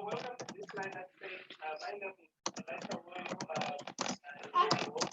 welcome to this line of faith. My name is Elijah Royal. I hold the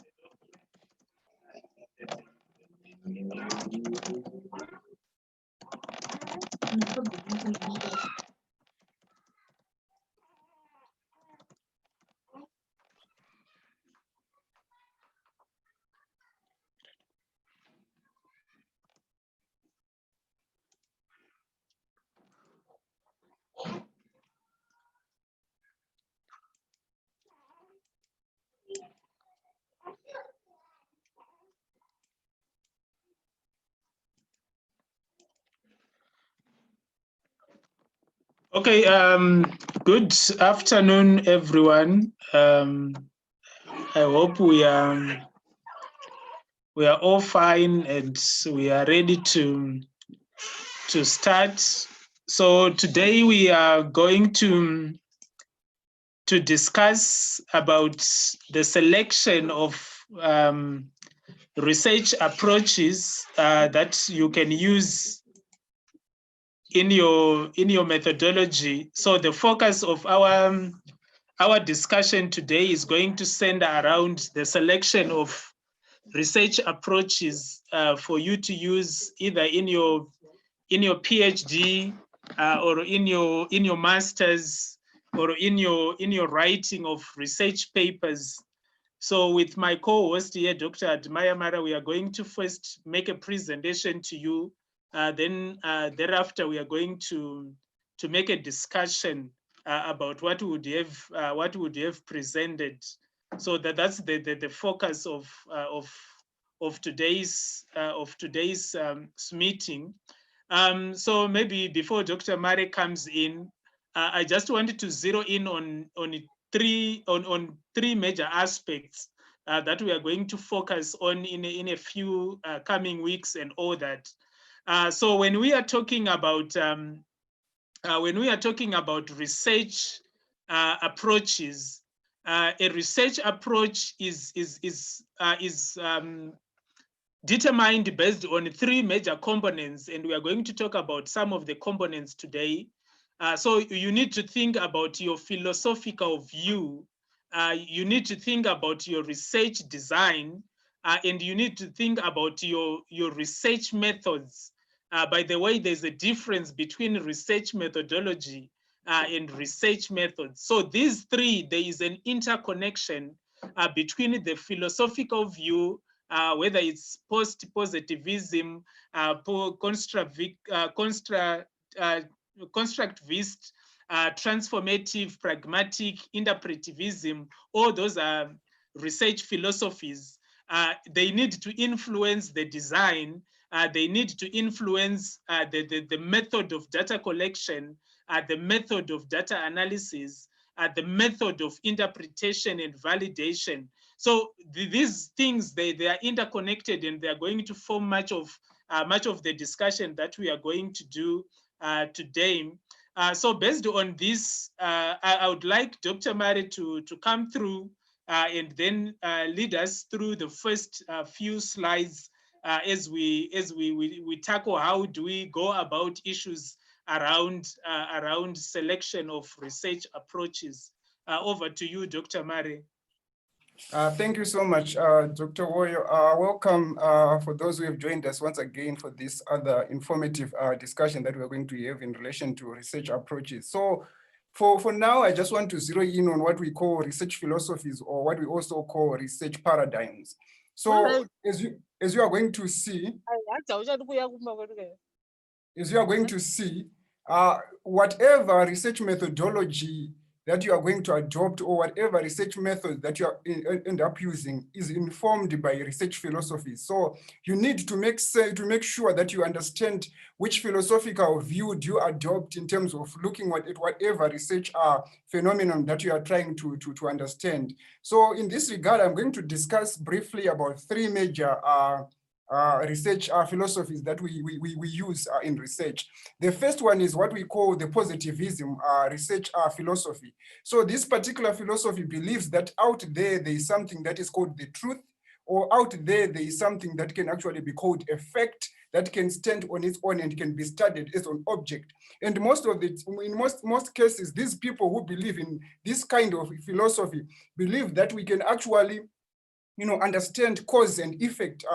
Okay, good afternoon, everyone. I hope we are all fine and we are ready to start. So today we are going to discuss about the selection of research approaches that you can use in your methodology. So the focus of our discussion today is going to center around the selection of research approaches for you to use either in your PhD or in your master's or in your writing of research papers. So with my co-host here, Dr. Admaya Mara, we are going to first make a presentation to you. Then thereafter, we are going to make a discussion about what would you have presented. So that's the focus of today's meeting. So maybe before Dr. Mare comes in, I just wanted to zero in on three major aspects that we are going to focus on in a few coming weeks and all that. So when we are talking about research approaches, a research approach is determined based on three major components, and we are going to talk about some of the components today. So you need to think about your philosophical view, you need to think about your research design, and you need to think about your research methods. By the way, there's a difference between research methodology and research methods. So these three, there is an interconnection between the philosophical view, whether it's post-positivism, constructivist, transformative, pragmatic, interpretivism, all those are research philosophies. They need to influence the design, they need to influence the method of data collection, the method of data analysis, the method of interpretation and validation. So these things, they are interconnected, and they are going to form much of the discussion that we are going to do today. So based on this, I would like Dr. Mari to come through and then lead us through the first few slides as we tackle how do we go about issues around selection of research approaches. Over to you, Dr. Mari. Thank you so much, Dr. Woyo. Welcome for those who have joined us once again for this other informative discussion that we're going to have in relation to research approaches. So for now, I just want to zero in on what we call research philosophies, or what we also call research paradigms. So as you are going to see, whatever research methodology that you are going to adopt, or whatever research method that you end up using, is informed by research philosophy. So you need to make sure that you understand which philosophical view do you adopt in terms of looking at whatever research phenomenon that you are trying to understand. So in this regard, I'm going to discuss briefly about three major research philosophies that we use in research. The first one is what we call the positivism research philosophy. So this particular philosophy believes that out there is something that is called the truth, or out there is something that can actually be called a fact that can stand on its own and can be studied as an object. And in most cases, these people who believe in this kind of philosophy believe that we can actually understand cause and effect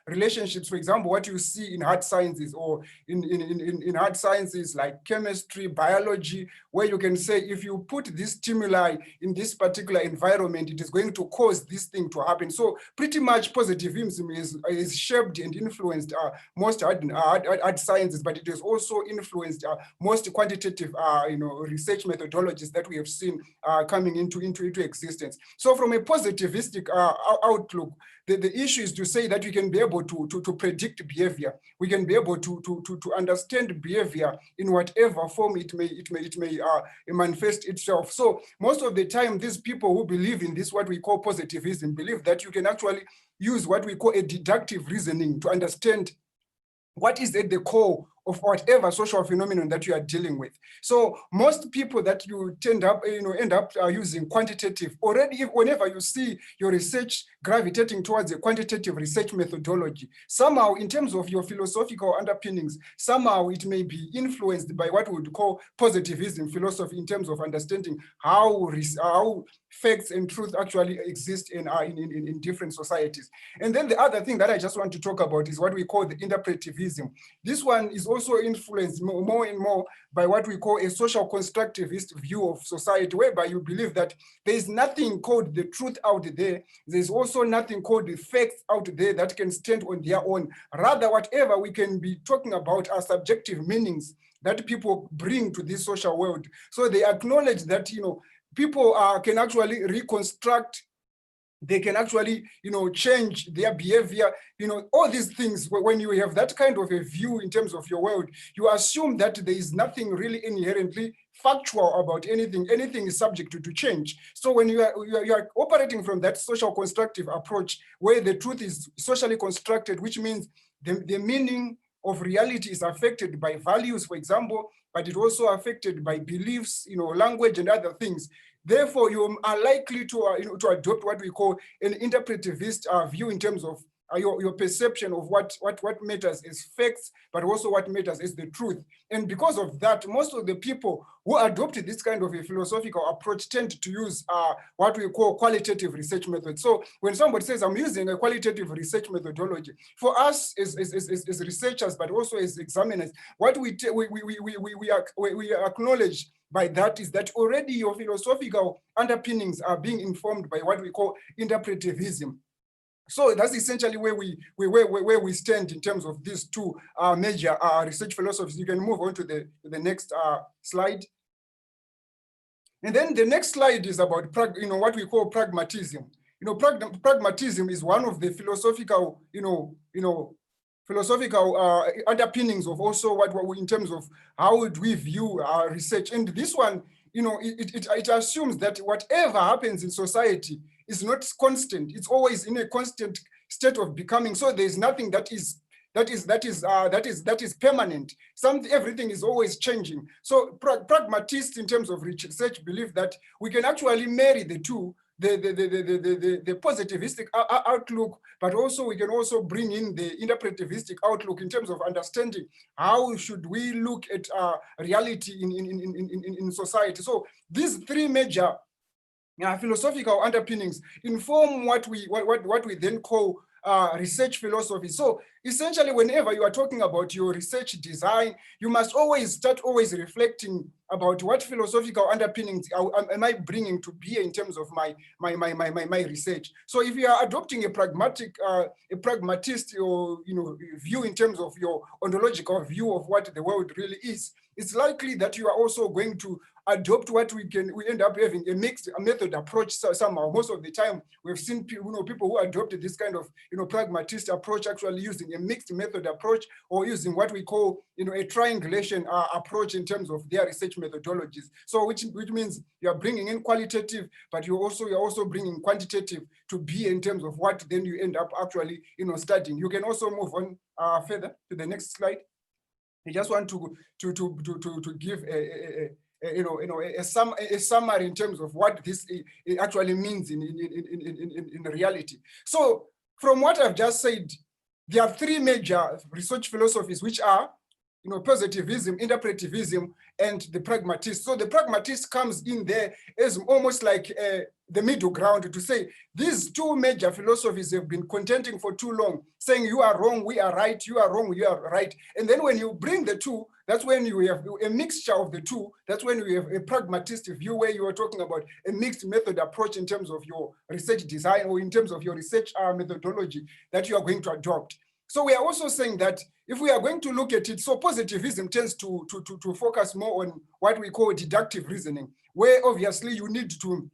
relationships. For example, what you see in hard sciences or in hard sciences like chemistry, biology, where you can say, if you put this stimuli in this particular environment, it is going to cause this thing to happen. So pretty much positivism is shaped and influenced most hard sciences, but it has also influenced most quantitative research methodologies that we have seen coming into existence. So from a positivistic outlook, the issue is to say that we can be able to predict behavior. We can be able to understand behavior in whatever form it may manifest itself. So most of the time, these people who believe in this, what we call positivism, believe that you can actually use what we call a deductive reasoning to understand what is at the core of whatever social phenomenon that you are dealing with. So most people that you end up using quantitative already, whenever you see your research gravitating towards a quantitative research methodology, somehow in terms of your philosophical underpinnings, somehow it may be influenced by what we would call positivism philosophy in terms of understanding how facts and truth actually exist in different societies. And then the other thing that I just want to talk about is what we call the interpretivism. This one is also influenced more and more by what we call a social constructivist view of society, whereby you believe that there is nothing called the truth out there. There's also nothing called the facts out there that can stand on their own. Rather, whatever we can be talking about are subjective meanings that people bring to this social world. So they acknowledge that, people can actually reconstruct, they can actually, change their behavior, all these things. When you have that kind of a view in terms of your world, you assume that there is nothing really inherently factual about anything. Anything is subject to change. So when you are operating from that social constructive approach, where the truth is socially constructed, which means the meaning of reality is affected by values, for example, but it also affected by beliefs, language and other things. Therefore, you are likely to adopt what we call an interpretivist view in terms of your perception of what matters as facts, but also what matters as the truth. And because of that, most of the people who adopted this kind of a philosophical approach tend to use what we call qualitative research methods. So when somebody says, I'm using a qualitative research methodology, for us as researchers, but also as examiners, what we acknowledge by that is that already your philosophical underpinnings are being informed by what we call interpretivism. So that's essentially where we stand in terms of these two major research philosophies. You can move on to the next slide. And then the next slide is about what we call pragmatism. Pragmatism is one of the philosophical underpinnings of also what in terms of how would we view research. And this one, it assumes that whatever happens in society is not constant. It's always in a constant state of becoming. So there's nothing that is permanent. Everything is always changing. So pragmatists in terms of research believe that we can actually marry the two, the positivistic outlook, but also we can also bring in the interpretivistic outlook in terms of understanding how should we look at reality in society. So these three major philosophical underpinnings inform what we then call research philosophy. So essentially, whenever you are talking about your research design, you must always start reflecting about what philosophical underpinnings am I bringing to bear in terms of my research. So if you are adopting a pragmatist view in terms of your ontological view of what the world really is, it's likely that you are also going to adopt what we end up having a mixed method approach somehow. Most of the time, we've seen people who adopted this kind of pragmatist approach actually using a mixed method approach, or using what we call a triangulation approach in terms of their research methodologies. So which means you are bringing in qualitative, but you're also bringing quantitative to be in terms of what then you end up actually studying. You can also move on further to the next slide. I just want to give a summary in terms of what this actually means in reality. So from what I've just said, there are three major research philosophies, which are, positivism, interpretivism, and the pragmatist. So the pragmatist comes in there as almost like the middle ground to say these two major philosophies have been contending for too long, saying you are wrong, we are right, you are wrong, we are right. And then when you bring the two, that's when you have a mixture of the two. That's when you have a pragmatist view where you are talking about a mixed method approach in terms of your research design or in terms of your research methodology that you are going to adopt. So we are also saying that if we are going to look at it, so positivism tends to focus more on what we call deductive reasoning, where obviously you need to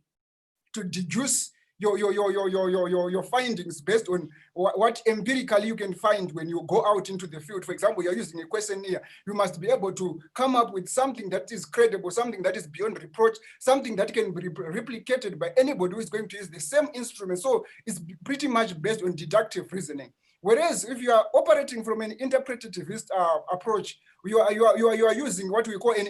deduce your findings based on what empirically you can find when you go out into the field. For example, you're using a questionnaire. You must be able to come up with something that is credible, something that is beyond reproach, something that can be replicated by anybody who is going to use the same instrument. So it's pretty much based on deductive reasoning. Whereas if you are operating from an interpretativist approach, you are using what we call an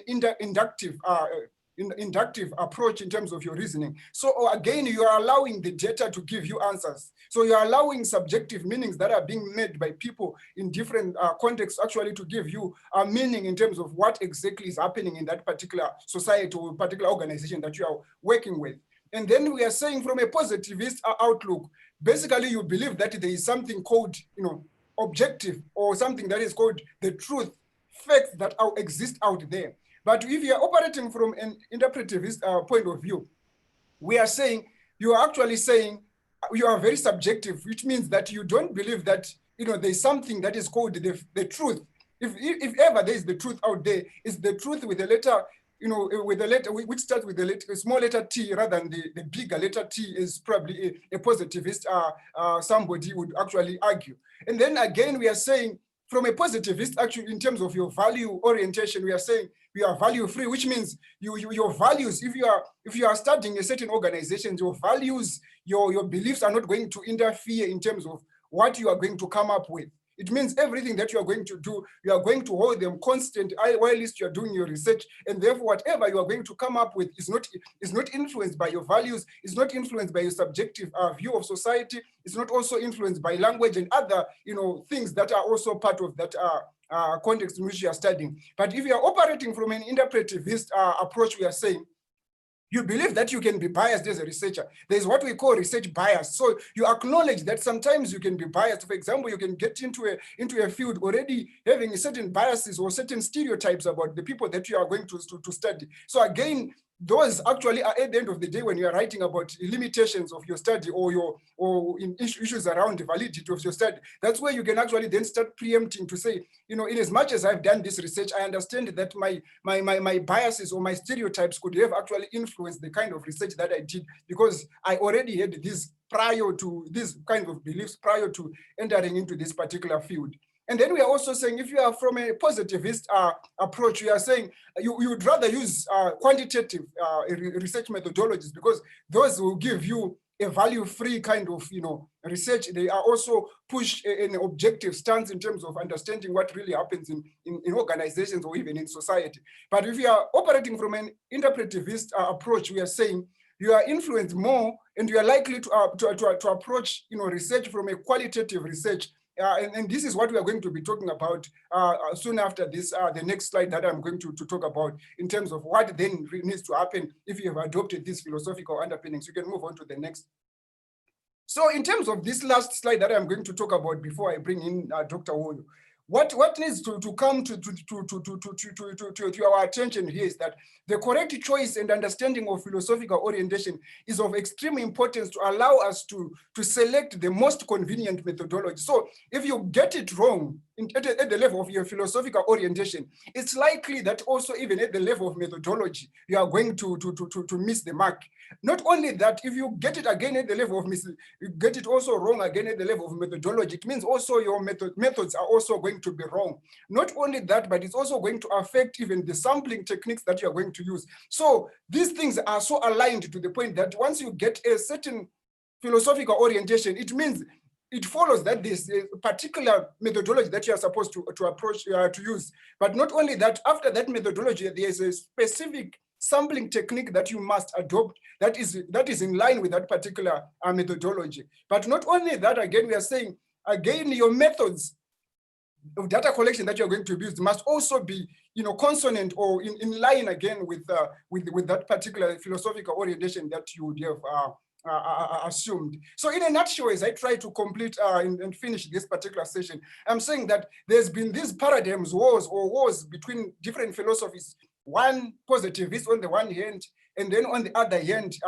inductive approach in terms of your reasoning. So again, you are allowing the data to give you answers. So you are allowing subjective meanings that are being made by people in different contexts actually to give you a meaning in terms of what exactly is happening in that particular society or particular organization that you are working with. And then we are saying from a positivist outlook, basically you believe that there is something called, objective, or something that is called the truth, facts that exist out there. But if you are operating from an interpretivist point of view, we are saying, you are actually saying you are very subjective, which means that you don't believe that, there's something that is called the truth. If ever there is the truth out there, it's the truth with a letter, with a letter which starts with a small letter T rather than the bigger letter T, is probably a positivist somebody would actually argue. And then again, we are saying from a positivist, actually, in terms of your value orientation, we are saying we are value free, which means your values, if you are studying a certain organization, your values, your beliefs are not going to interfere in terms of what you are going to come up with. It means everything that you are going to do, you are going to hold them constant while you are doing your research, and therefore whatever you are going to come up with is not influenced by your values, is not influenced by your subjective view of society, it's not also influenced by language and other things that are also part of that context in which you are studying. But if you are operating from an interpretivist approach, we are saying, you believe that you can be biased as a researcher. There's what we call research bias. So you acknowledge that sometimes you can be biased. For example, you can get into a field already having certain biases or certain stereotypes about the people that you are going to study. So again, those actually are at the end of the day when you are writing about limitations of your study or issues around the validity of your study. That's where you can actually then start preempting to say, in as much as I've done this research, I understand that my biases or my stereotypes could have actually influenced the kind of research that I did, because I already had this prior to this kind of beliefs prior to entering into this particular field. And then we are also saying, if you are from a positivist approach, we are saying you would rather use quantitative research methodologies, because those will give you a value-free kind of research. They are also push an objective stance in terms of understanding what really happens in organizations or even in society. But if you are operating from an interpretivist approach, we are saying you are influenced more and you are likely to approach research from a qualitative research. And this is what we are going to be talking about soon after this, the next slide that I'm going to talk about in terms of what then needs to happen if you have adopted these philosophical underpinnings. You can move on to the next. So in terms of this last slide that I'm going to talk about before I bring in Dr. Woyo, what needs to come to our attention here is that the correct choice and understanding of philosophical orientation is of extreme importance to allow us to select the most convenient methodology. So if you get it wrong at the level of your philosophical orientation, it's likely that also even at the level of methodology, you are going to miss the mark. Not only that, if you get it again at the level of you get it also wrong again at the level of methodology, it means also your methods are also going to be wrong. Not only that, but it's also going to affect even the sampling techniques that you are going to use. So these things are so aligned to the point that once you get a certain philosophical orientation, it means it follows that this particular methodology that you are supposed to approach to use. But not only that, after that methodology, there is a specific sampling technique that you must adopt that is in line with that particular methodology. But not only that, again, we are saying again, your methods of data collection that you're going to use must also be, consonant or in line again with that particular philosophical orientation that you would have assumed. So in a nutshell, as I try to complete and finish this particular session, I'm saying that there's been these paradigms wars between different philosophies, one positivist on the one hand, and then on the other hand,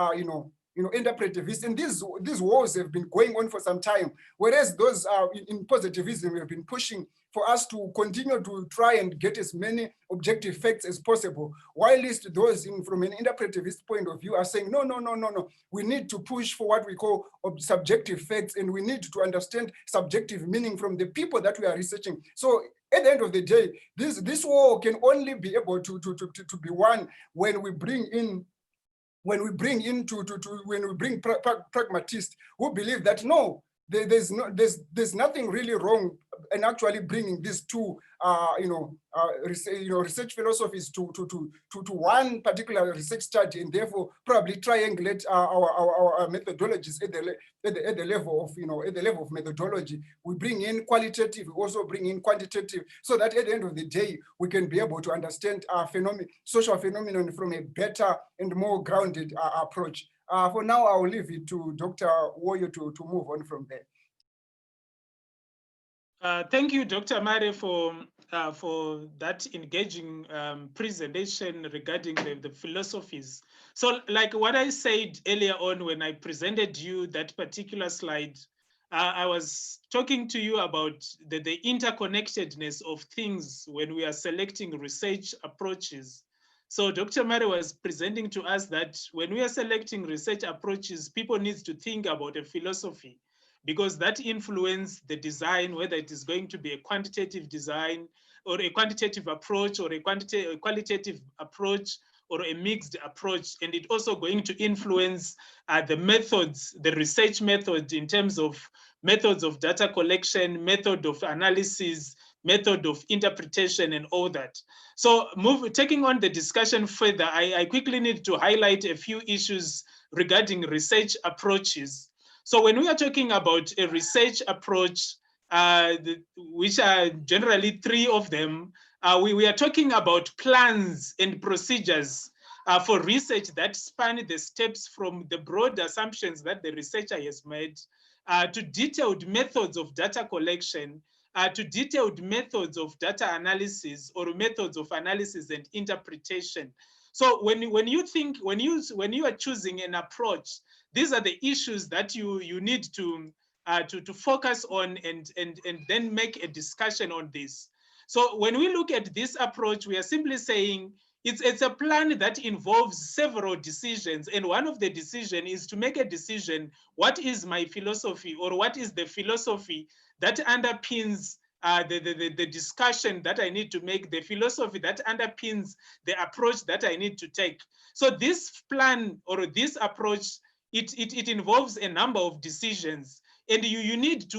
interpretivists, and these wars have been going on for some time. Whereas those in positivism have been pushing for us to continue to try and get as many objective facts as possible, while those from an interpretivist point of view are saying, no, we need to push for what we call subjective facts, and we need to understand subjective meaning from the people that we are researching. So at the end of the day, this war can only be able to be won when we bring pragmatists who believe that no, there's nothing really wrong in actually bringing these two research philosophies to one particular research study, and therefore probably triangulate our methodologies at the level of methodology. We bring in qualitative, we also bring in quantitative, so that at the end of the day we can be able to understand social phenomenon from a better and more grounded approach. For now, I will leave it to Dr. Woyo to move on from there. Thank you, Dr. Mare, for that engaging presentation regarding the philosophies. So like what I said earlier on when I presented you that particular slide, I was talking to you about the interconnectedness of things when we are selecting research approaches. So Dr. Mare was presenting to us that when we are selecting research approaches, people need to think about a philosophy, because that influences the design, whether it is going to be a quantitative design or a quantitative approach or a qualitative approach or a mixed approach. And it also going to influence the methods, the research method in terms of methods of data collection, method of analysis, method of interpretation, and all that. So taking on the discussion further, I quickly need to highlight a few issues regarding research approaches. So when we are talking about a research approach, which are generally three of them, we are talking about plans and procedures for research that span the steps from the broad assumptions that the researcher has made to detailed methods of data collection, to detailed methods of data analysis or methods of analysis and interpretation. So when you are choosing an approach, these are the issues that you need to focus on and then make a discussion on this. So when we look at this approach, we are simply saying it's a plan that involves several decisions, and one of the decisions is to make a decision: what is my philosophy, or what is the philosophy that underpins the discussion that I need to make, the philosophy that underpins the approach that I need to take. So this plan or this approach, it involves a number of decisions, and you need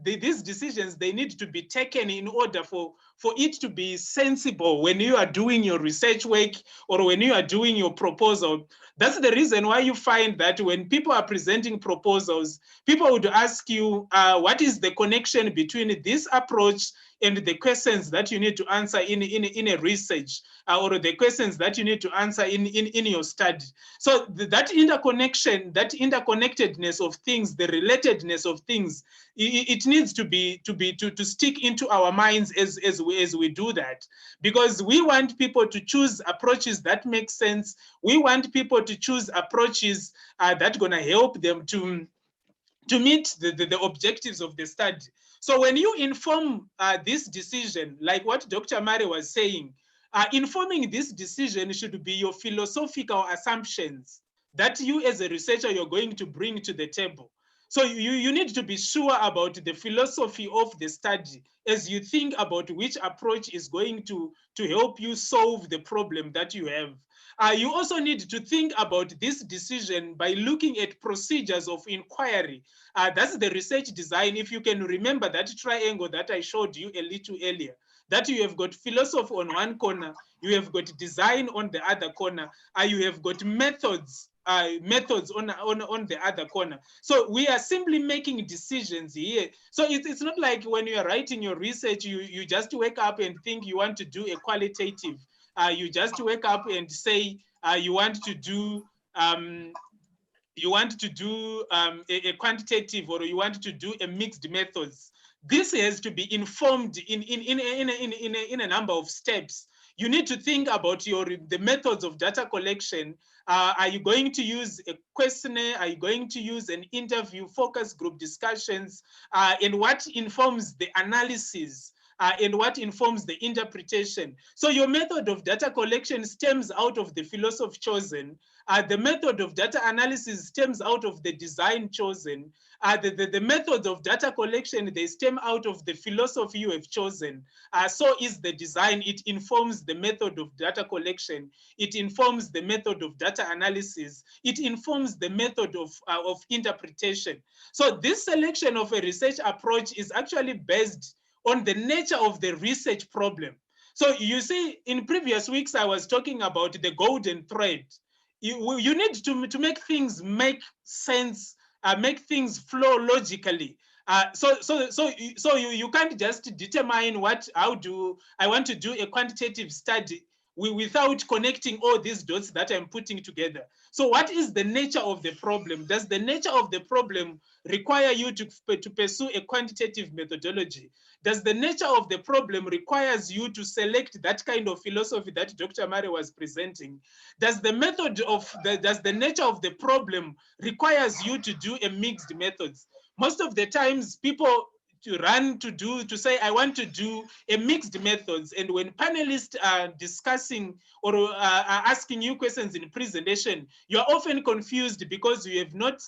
these decisions, they need to be taken in order for it to be sensible when you are doing your research work or when you are doing your proposal. That's the reason why you find that when people are presenting proposals, people would ask you, what is the connection between this approach and the questions that you need to answer in a research, or the questions that you need to answer in your study. So that interconnection, that interconnectedness of things, the relatedness of things, it needs to stick into our minds as we do that, because we want people to choose approaches that make sense. We want people to choose approaches that are going to help them to meet the objectives of the study. So when you inform this decision, like what Dr. Mare was saying, informing this decision should be your philosophical assumptions that you as a researcher, you're going to bring to the table. So you need to be sure about the philosophy of the study as you think about which approach is going to help you solve the problem that you have. You also need to think about this decision by looking at procedures of inquiry. That's the research design. If you can remember that triangle that I showed you a little earlier, that you have got philosophy on one corner, you have got design on the other corner, you have got methods methods on the other corner. So we are simply making decisions here. So it's not like when you are writing your research, you just wake up and think you want to do a qualitative. You just wake up and say you want to do a quantitative, or you want to do a mixed methods. This has to be informed in a number of steps. You need to think about the methods of data collection. Are you going to use a questionnaire? Are you going to use an interview, focus group discussions? And what informs the analysis? And what informs the interpretation? So your method of data collection stems out of the philosophy chosen. The method of data analysis stems out of the design chosen. The methods of data collection, they stem out of the philosophy you have chosen. So is the design. It informs the method of data collection. It informs the method of data analysis. It informs the method of interpretation. So this selection of a research approach is actually based on the nature of the research problem. So you see, in previous weeks, I was talking about the golden thread. You need to make things make sense, make things flow logically. So you can't just determine how do I want to do a quantitative study without connecting all these dots that I'm putting together. So what is the nature of the problem? Does the nature of the problem require you to pursue a quantitative methodology? Does the nature of the problem requires you to select that kind of philosophy that Dr. Mari was presenting? Does the nature of the problem requires you to do a mixed methods? Most of the times people to say, I want to do a mixed methods. And when panelists are discussing or are asking you questions in presentation, you're often confused because you have not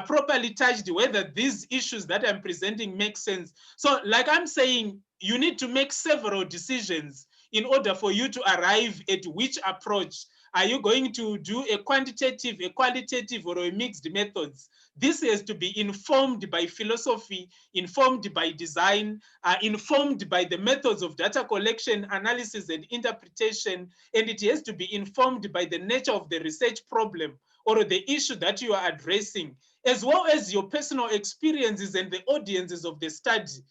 properly touched whether these issues that I'm presenting make sense. So like I'm saying, you need to make several decisions in order for you to arrive at which approach. Are you going to do a quantitative, a qualitative, or a mixed methods? This has to be informed by philosophy, informed by design, informed by the methods of data collection, analysis, and interpretation, and it has to be informed by the nature of the research problem or the issue that you are addressing, as well as your personal experiences and the audiences of the study.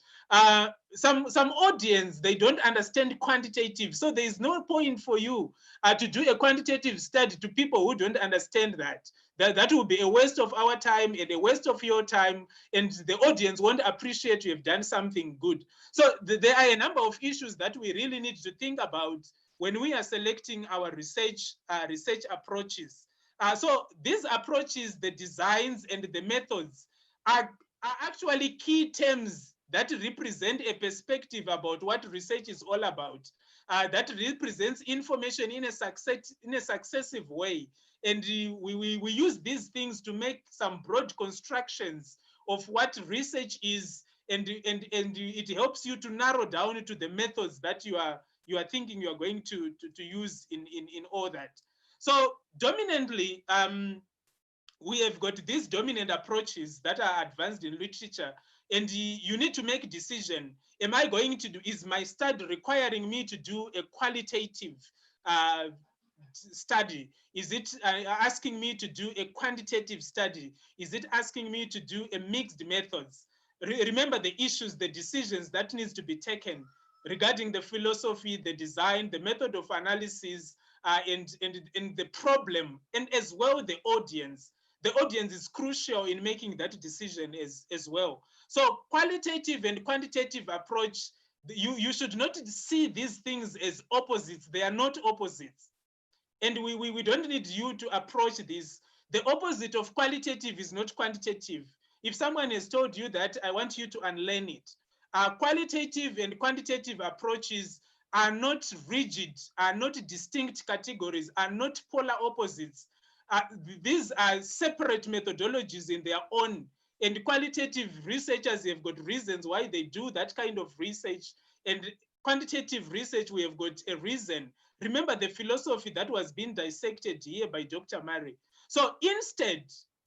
Some audience, they don't understand quantitative, so there is no point for you to do a quantitative study to people who don't understand that. That will be a waste of our time and a waste of your time, and the audience won't appreciate you have done something good. So there are a number of issues that we really need to think about when we are selecting our research approaches. So these approaches, the designs and the methods are actually key terms that represent a perspective about what research is all about, that represents information in a successive way. And we use these things to make some broad constructions of what research is, and it helps you to narrow down to the methods that you are thinking you are going to use in all that. So dominantly, we have got these dominant approaches that are advanced in literature, and you need to make a decision. Am I going to do, is my study requiring me to do a qualitative study? Is it asking me to do a quantitative study? Is it asking me to do a mixed methods? Remember the issues, the decisions that needs to be taken regarding the philosophy, the design, the method of analysis, and the problem, and as well the audience. The audience is crucial in making that decision as well. So qualitative and quantitative approach, you should not see these things as opposites. They are not opposites. And we don't need you to approach this. The opposite of qualitative is not quantitative. If someone has told you that, I want you to unlearn it. Qualitative and quantitative approaches are not rigid, are not distinct categories, are not polar opposites. These are separate methodologies in their own, and qualitative researchers have got reasons why they do that kind of research, and quantitative research, we have got a reason. Remember the philosophy that was being dissected here by Dr. Murray. So instead,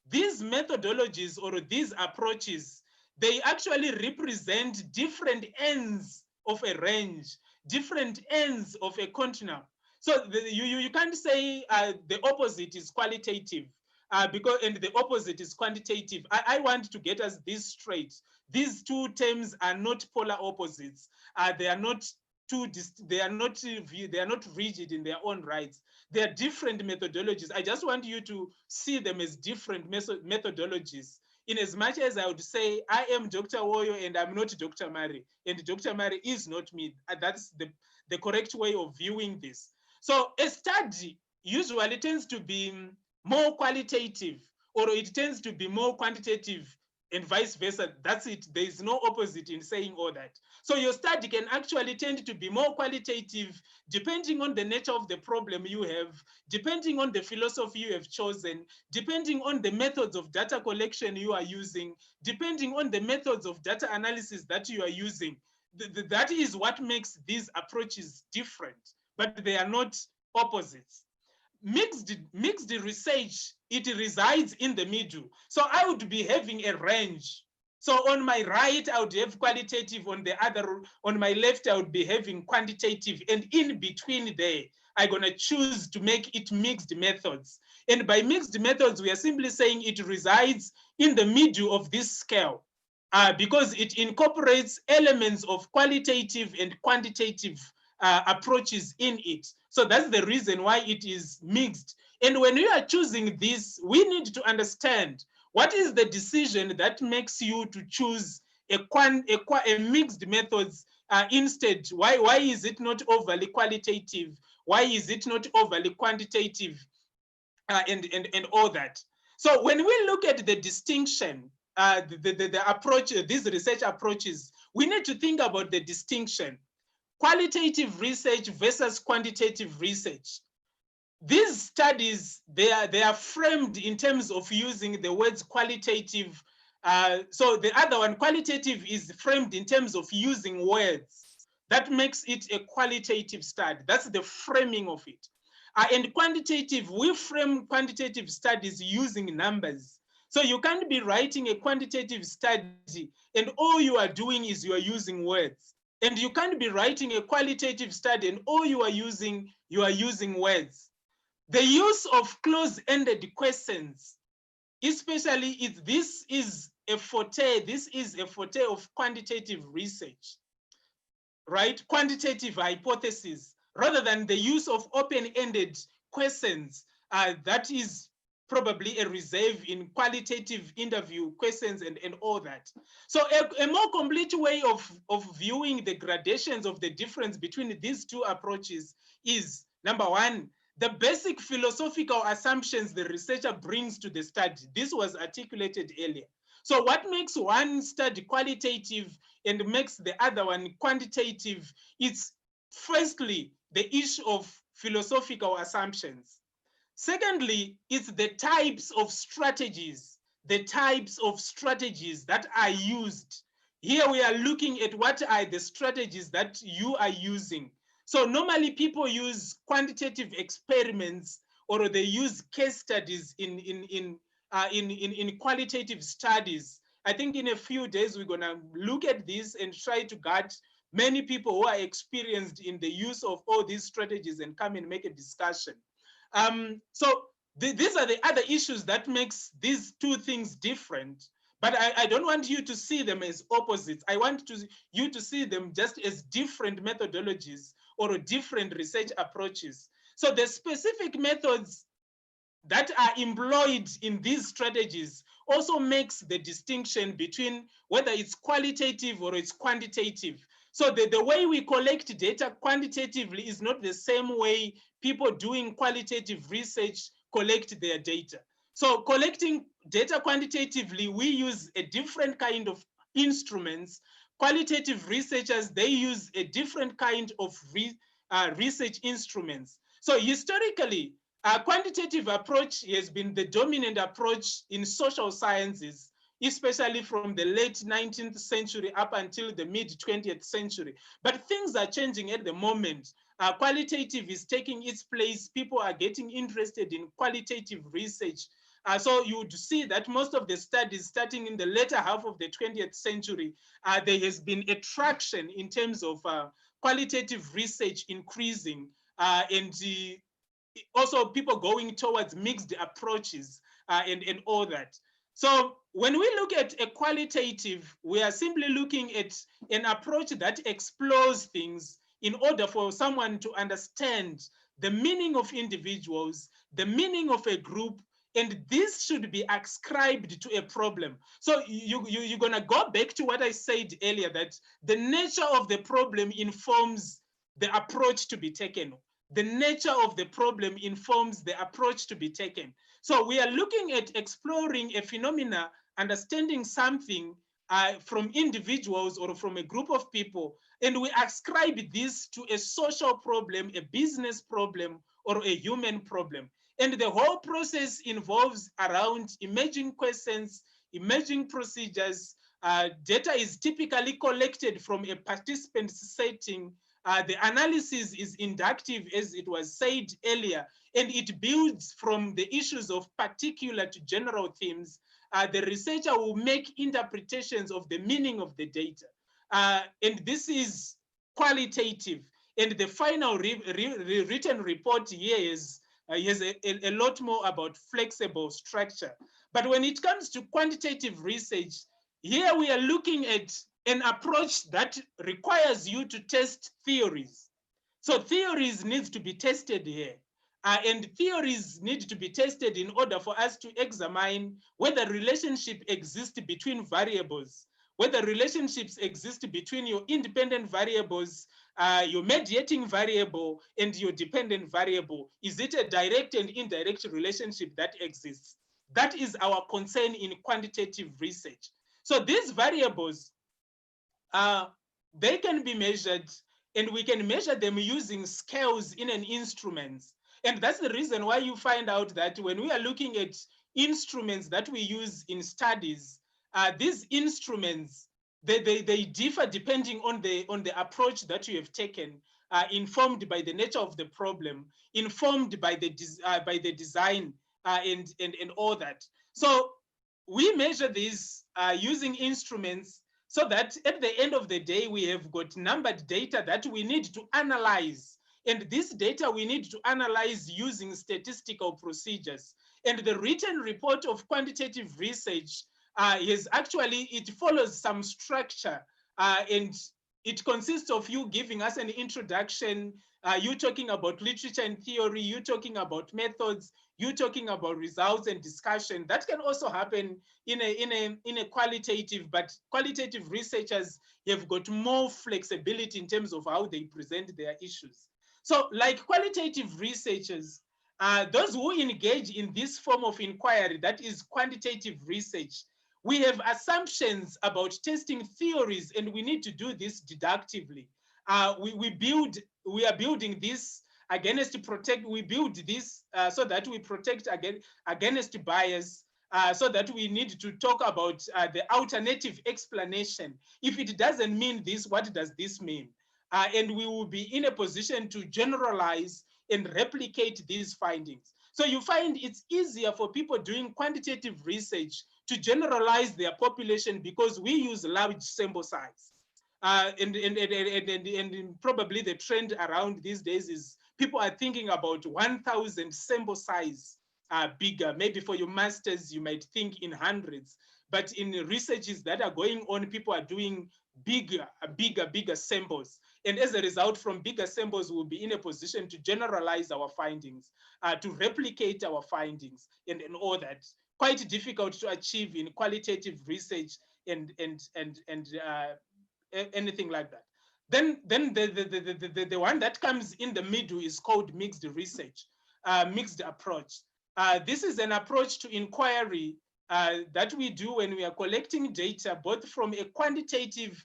these methodologies or these approaches, they actually represent different ends of a range, different ends of a continuum. So you can't say the opposite is qualitative. and the opposite is quantitative. I want to get us this straight. These two terms are not polar opposites. They are not they are not rigid in their own rights. They are different methodologies. I just want you to see them as different methodologies. In as much as I would say, I am Dr. Woyo and I'm not Dr. Mari, and Dr. Mari is not me. That's the correct way of viewing this. So a study usually tends to be more qualitative, or it tends to be more quantitative, and vice versa. That's it. There is no opposite in saying all that. So your study can actually tend to be more qualitative depending on the nature of the problem you have, depending on the philosophy you have chosen, depending on the methods of data collection you are using, depending on the methods of data analysis that you are using. That is what makes these approaches different, but they are not opposites. Mixed research, it resides in the middle. So I would be having a range. So on my right, I would have qualitative. On my left, I would be having quantitative. And in between there, I'm going to choose to make it mixed methods. And by mixed methods, we are simply saying it resides in the middle of this scale because it incorporates elements of qualitative and quantitative approaches in it. So that's the reason why it is mixed. And when you are choosing this, we need to understand what is the decision that makes you to choose a mixed methods instead. Why is it not overly qualitative? Why is it not overly quantitative? And all that. So when we look at the distinction, the approach, these research approaches, we need to think about the distinction. Qualitative research versus quantitative research. These studies, they are framed in terms of using the words qualitative. So the other one, qualitative, is framed in terms of using words. That makes it a qualitative study. That's the framing of it. And quantitative, we frame quantitative studies using numbers. So you can't be writing a quantitative study and all you are doing is you are using words. And you can't be writing a qualitative study and all you are using words. The use of close-ended questions, especially if this is a forte of quantitative research, right? Quantitative hypothesis, rather than the use of open-ended questions, that is probably a reserve in qualitative interview questions and all that. So a more complete way of viewing the gradations of the difference between these two approaches is, number one, the basic philosophical assumptions the researcher brings to the study. This was articulated earlier. So what makes one study qualitative and makes the other one quantitative? It's firstly the issue of philosophical assumptions. Secondly, it's the types of strategies that are used. Here we are looking at what are the strategies that you are using. So normally people use quantitative experiments or they use case studies in qualitative studies. I think in a few days we're gonna look at this and try to get many people who are experienced in the use of all these strategies and come and make a discussion. So these are the other issues that makes these two things different. But I don't want you to see them as opposites. I want you to see them just as different methodologies or different research approaches. So the specific methods that are employed in these strategies also makes the distinction between whether it's qualitative or it's quantitative. So the way we collect data quantitatively is not the same way people doing qualitative research collect their data. So collecting data quantitatively, we use a different kind of instruments. Qualitative researchers, they use a different kind of research instruments. So historically, a quantitative approach has been the dominant approach in social sciences, especially from the late 19th century up until the mid 20th century. But things are changing at the moment. Qualitative is taking its place. People are getting interested in qualitative research. So you would see that most of the studies starting in the later half of the 20th century, there has been a traction in terms of qualitative research increasing and also people going towards mixed approaches and all that. So when we look at a qualitative, we are simply looking at an approach that explores things in order for someone to understand the meaning of individuals, the meaning of a group, and this should be ascribed to a problem. So you're going to go back to what I said earlier, that the nature of the problem informs the approach to be taken. The nature of the problem informs the approach to be taken. So we are looking at exploring a phenomena, understanding something from individuals or from a group of people, and we ascribe this to a social problem, a business problem, or a human problem. And the whole process involves around imaging questions, imaging procedures. Data is typically collected from a participant setting. The analysis is inductive, as it was said earlier, and it builds from the issues of particular to general themes. The researcher will make interpretations of the meaning of the data. And this is qualitative. And the final written report here is a lot more about flexible structure. But when it comes to quantitative research, here we are looking at an approach that requires you to test theories. So theories need to be tested here. And theories need to be tested in order for us to examine whether relationship exists between variables, whether relationships exist between your independent variables, your mediating variable, and your dependent variable. Is it a direct and indirect relationship that exists? That is our concern in quantitative research. So these variables, they can be measured, and we can measure them using scales in an instrument. And that's the reason why you find out that when we are looking at instruments that we use in studies, these instruments, they differ depending on the approach that you have taken, informed by the nature of the problem, informed by the design, and all that. So we measure these using instruments, so that at the end of the day, we have got numbered data that we need to analyze. And this data we need to analyze using statistical procedures. And the written report of quantitative research it follows some structure, and it consists of you giving us an introduction, you talking about literature and theory, you talking about methods, you talking about results and discussion. That can also happen in a qualitative, but qualitative researchers have got more flexibility in terms of how they present their issues. So like qualitative researchers, those who engage in this form of inquiry, that is quantitative research, we have assumptions about testing theories, and we need to do this deductively. We are building this against protect. We build this so that we protect against bias. So that we need to talk about the alternative explanation. If it doesn't mean this, what does this mean? And we will be in a position to generalize and replicate these findings. So you find it's easier for people doing quantitative research to generalize their population because we use large sample size. And probably the trend around these days is people are thinking about 1,000 sample size bigger. Maybe for your masters, you might think in hundreds. But in researches that are going on, people are doing bigger samples. And as a result, from bigger samples, we'll be in a position to generalize our findings, to replicate our findings, and all that. Quite difficult to achieve in qualitative research and anything like that. Then the one that comes in the middle is called mixed research, mixed approach. This is an approach to inquiry that we do when we are collecting data, both from a quantitative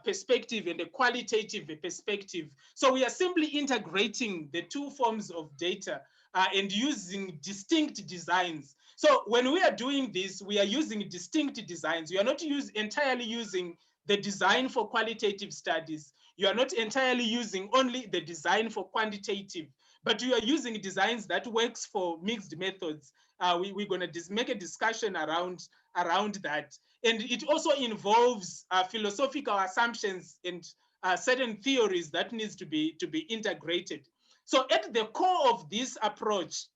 perspective and a qualitative perspective. So we are simply integrating the two forms of data and using distinct designs. So when we are doing this, we are using distinct designs. We are not entirely using the design for qualitative studies. You are not entirely using only the design for quantitative, but you are using designs that works for mixed methods. We're going to make a discussion around that. And it also involves philosophical assumptions and certain theories that needs to be integrated. So at the core of this approach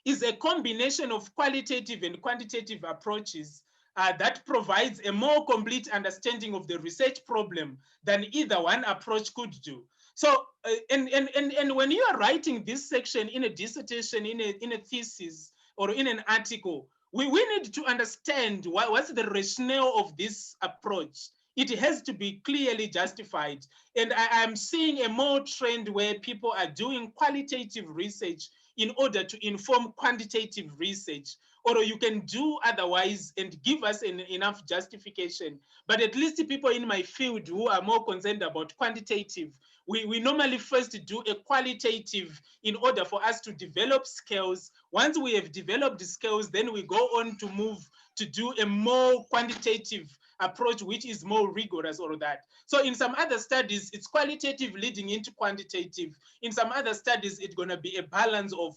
is a combination of qualitative and quantitative approaches that provides a more complete understanding of the research problem than either one approach could do. So, and when you are writing this section in a dissertation, in a thesis, or in an article, we need to understand what's the rationale of this approach. It has to be clearly justified. And I'm seeing a more trend where people are doing qualitative research in order to inform quantitative research, or you can do otherwise and give us enough justification. But at least people in my field who are more concerned about quantitative, we normally first do a qualitative in order for us to develop skills. Once we have developed the skills, then we go on to move to do a more quantitative approach, which is more rigorous or that. So in some other studies, it's qualitative leading into quantitative. In some other studies, it's going to be a balance of,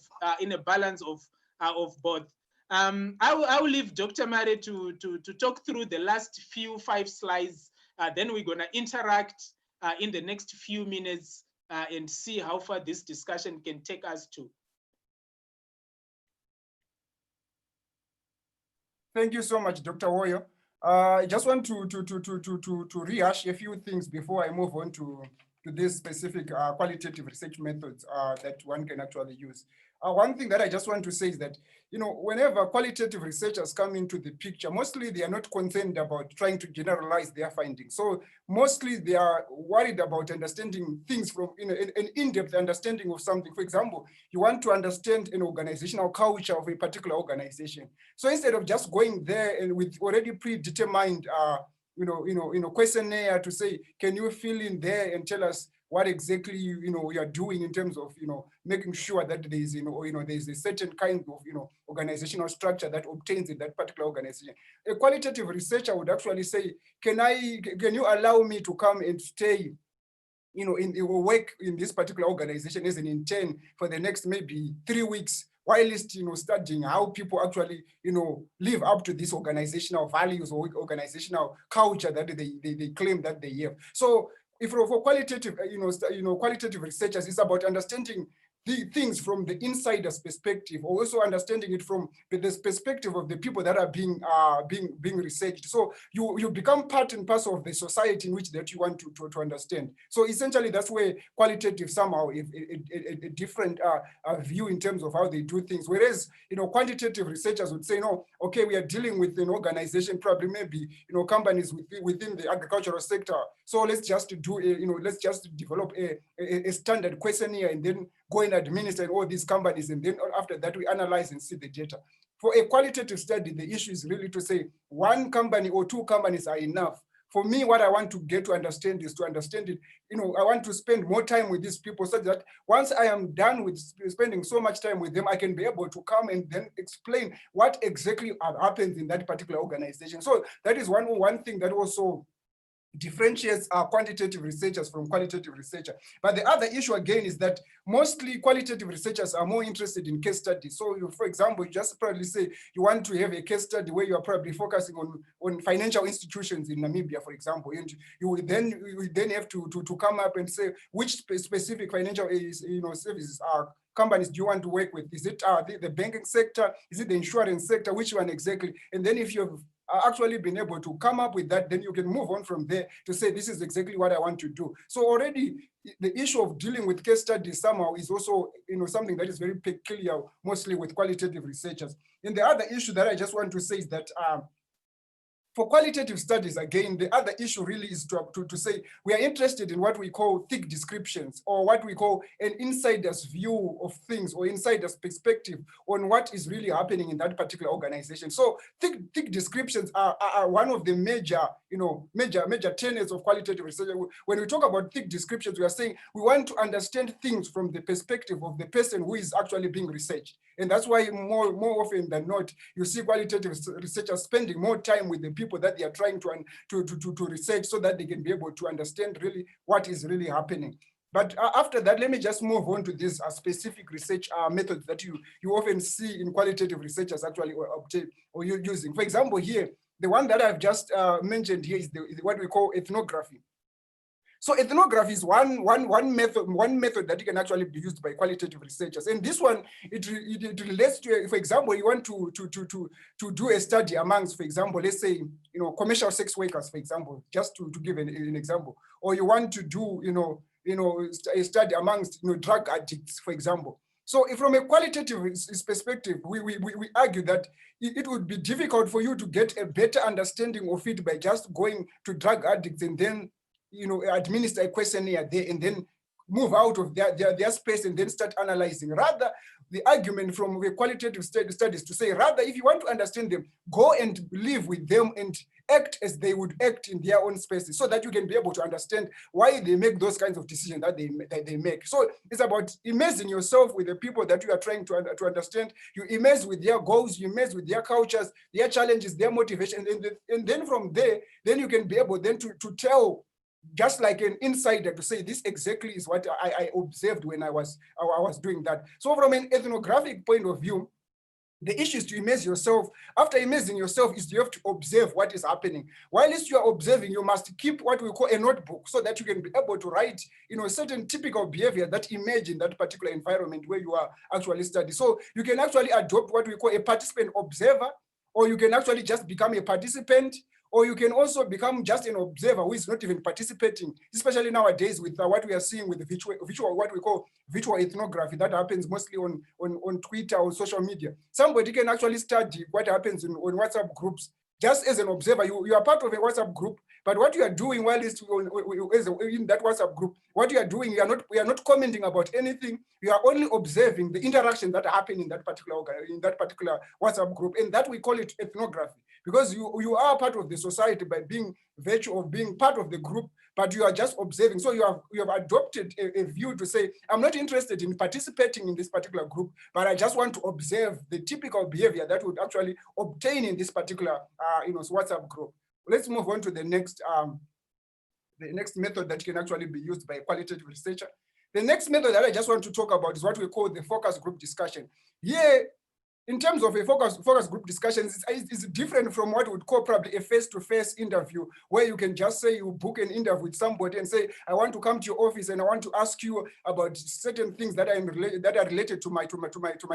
of both. I will leave Dr. Mare to talk through the last 5 slides. Then we're going to interact in the next few minutes and see how far this discussion can take us to. Thank you so much, Dr. Woyo. I just want to rehash a few things before I move on to these specific qualitative research methods that one can actually use. One thing that I just want to say is that, whenever qualitative researchers come into the picture, mostly they are not concerned about trying to generalize their findings. So mostly they are worried about understanding things from an in-depth understanding of something. For example, you want to understand an organizational culture of a particular organization. So instead of just going there and with already predetermined questionnaire to say, can you fill in there and tell us what exactly you are doing in terms of making sure that there is there's a certain kind of organizational structure that obtains in that particular organization. A qualitative researcher would actually say, can you allow me to come and stay work in this particular organization as an intern for the next maybe 3 weeks, whilst studying how people actually live up to these organizational values or organizational culture that they claim that they have. So if for qualitative qualitative researchers, it's about understanding the things from the insider's perspective, or also understanding it from the perspective of the people that are being researched. So you become part and parcel of the society in which that you want to understand. So essentially, that's where qualitative somehow a different view in terms of how they do things. Whereas quantitative researchers would say, no, okay, we are dealing with an organization, probably maybe companies within the agricultural sector. So let's just do let's just develop a standard questionnaire and then go and administer all these companies, and then after that we analyze and see the data. For a qualitative study, the issue is really to say 1 company or 2 companies are enough. For me, what I want to get to understand is to understand it. I want to spend more time with these people so that once I am done with spending so much time with them, I can be able to come and then explain what exactly happens in that particular organization. So that is one thing that also differentiates quantitative researchers from qualitative researchers. But the other issue again is that mostly qualitative researchers are more interested in case studies. So for example, you just probably say you want to have a case study where you are probably focusing on financial institutions in Namibia, for example, and you then have to come up and say which specific financial services companies do you want to work with? Is it the banking sector? Is it the insurance sector? Which one exactly? And then if you've actually been able to come up with that, then you can move on from there to say, this is exactly what I want to do. So already the issue of dealing with case studies somehow is also something that is very peculiar, mostly with qualitative researchers. And the other issue that I just want to say is that for qualitative studies, again, the other issue really is to say we are interested in what we call thick descriptions, or what we call an insider's view of things, or insider's perspective on what is really happening in that particular organization. So thick descriptions are one of the major tenets of qualitative research. When we talk about thick descriptions, we are saying we want to understand things from the perspective of the person who is actually being researched. And that's why more often than not, you see qualitative researchers spending more time with the people that they are trying to research, so that they can be able to understand really what is really happening. But after that, let me just move on to these specific research methods that you often see in qualitative researchers actually obtain or you're using. For example, here, the one that I've just mentioned here is what we call ethnography. So ethnography is one method that can actually be used by qualitative researchers. And this one, it relates to, for example, you want to do a study amongst, for example, let's say, commercial sex workers, for example, just to give an example, or you want to do, a study amongst, drug addicts, for example. So from a qualitative perspective, we argue that it would be difficult for you to get a better understanding of it by just going to drug addicts and then administer a questionnaire there and then move out of their space and then start analyzing. Rather, the argument from the qualitative studies to say, rather, if you want to understand them, go and live with them and act as they would act in their own spaces, so that you can be able to understand why they make those kinds of decisions that they make. So it's about immersing yourself with the people that you are trying to understand. You immerse with their goals, you immerse with their cultures, their challenges, their motivation, and then from there, then you can be able then to tell, just like an insider, to say this exactly is what I observed when I was doing that. So from an ethnographic point of view, the issue is to immerse yourself. After immersing yourself is you have to observe what is happening. While you are observing, you must keep what we call a notebook, so that you can be able to write, a certain typical behavior that emerge in that particular environment where you are actually studying. So you can actually adopt what we call a participant observer, or you can actually just become a participant, or you can also become just an observer who is not even participating, especially nowadays with what we are seeing with the virtual, what we call virtual ethnography that happens mostly on Twitter or social media. Somebody can actually study what happens on WhatsApp groups. Just as an observer, you are part of a WhatsApp group, but what you are doing while it's in that WhatsApp group, what you are doing, we are not commenting about anything. You are only observing the interaction that happen in that particular WhatsApp group, and that we call it ethnography, because you are part of the society by being virtue of being part of the group, but you are just observing. So you have adopted a view to say, I'm not interested in participating in this particular group, but I just want to observe the typical behavior that would actually obtain in this particular WhatsApp group. Let's move on to the next method that can actually be used by a qualitative researcher. The next method that I just want to talk about is what we call the focus group discussion. Here, in terms of a focus group discussions, it's different from what we would call probably a face-to-face interview, where you can just say you book an interview with somebody and say, I want to come to your office and I want to ask you about certain things that are related to my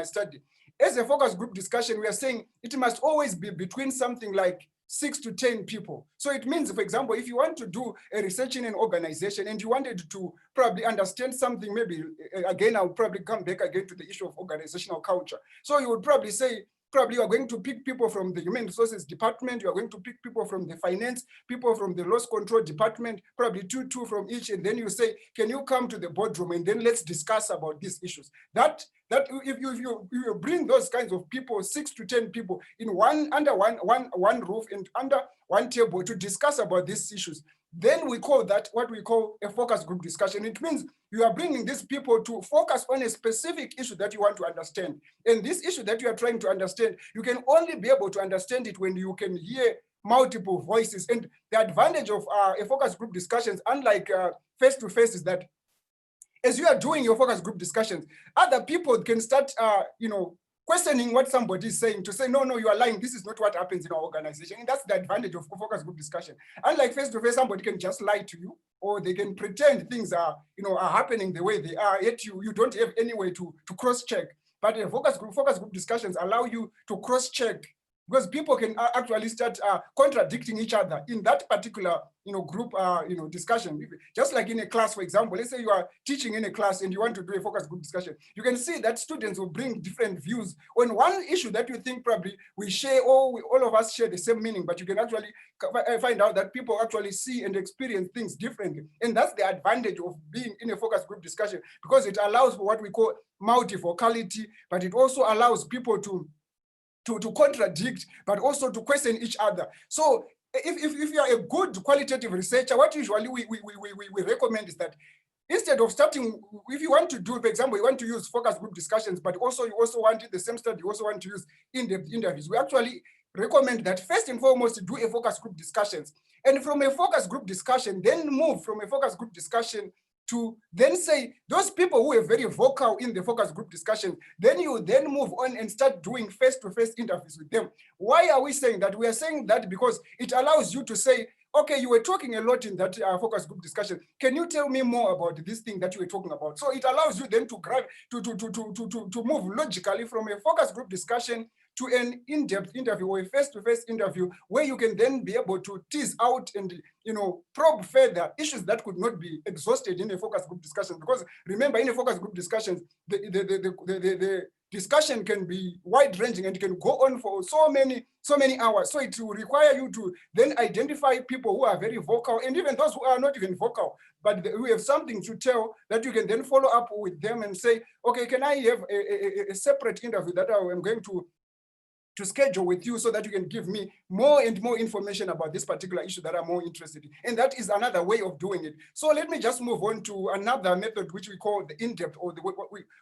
study. As a focus group discussion, we are saying it must always be between something like 6 to 10 people. So it means, for example, if you want to do a research in an organization and you wanted to probably understand something, maybe again, I'll probably come back again to the issue of organizational culture. So you would probably say, probably you are going to pick people from the human resources department, you are going to pick people from the finance, people from the loss control department, probably two from each, and then you say, can you come to the boardroom and then let's discuss about these issues. That if you bring those kinds of people, 6 to 10 people under one roof and under one table to discuss about these issues, then we call that what we call a focus group discussion. It means you are bringing these people to focus on a specific issue that you want to understand. And this issue that you are trying to understand, you can only be able to understand it when you can hear multiple voices. And the advantage of a focus group discussions, unlike face-to-face, is that as you are doing your focus group discussions, other people can start, questioning what somebody is saying, to say, no, you are lying. This is not what happens in our organization. And that's the advantage of focus group discussion. Unlike face-to-face, somebody can just lie to you, or they can pretend things are happening the way they are, yet you don't have any way to cross-check. But focus group discussions allow you to cross-check, because people can actually start contradicting each other in that particular group discussion. Just like in a class, for example, let's say you are teaching in a class and you want to do a focus group discussion. You can see that students will bring different views on one issue that you think probably we share, or all of us share the same meaning, but you can actually find out that people actually see and experience things differently. And that's the advantage of being in a focus group discussion, because it allows for what we call multifocality, but it also allows people to contradict, but also to question each other. So if you are a good qualitative researcher, what usually we recommend is that instead of starting, if you want to do, for example, you want to use focus group discussions, but also you also want the same study, you also want to use in-depth interviews, we actually recommend that first and foremost, do a focus group discussions. And from a focus group discussion, then move from a focus group discussion to then say, those people who are very vocal in the focus group discussion, then you then move on and start doing face-to-face interviews with them. Why are we saying that? We are saying that because it allows you to say, okay, you were talking a lot in that focus group discussion. Can you tell me more about this thing that you were talking about? So it allows you then to grab, to move logically from a focus group discussion to an in-depth interview or a face-to-face interview, where you can then be able to tease out and probe further issues that could not be exhausted in a focus group discussion. Because remember, in a focus group discussion, the discussion can be wide-ranging and can go on for so many hours. So it will require you to then identify people who are very vocal, and even those who are not even vocal, but we have something to tell, that you can then follow up with them and say, okay, can I have a separate interview that I am going to schedule with you, so that you can give me more and more information about this particular issue that I'm more interested in. And that is another way of doing it. So let me just move on to another method, which we call the in-depth, or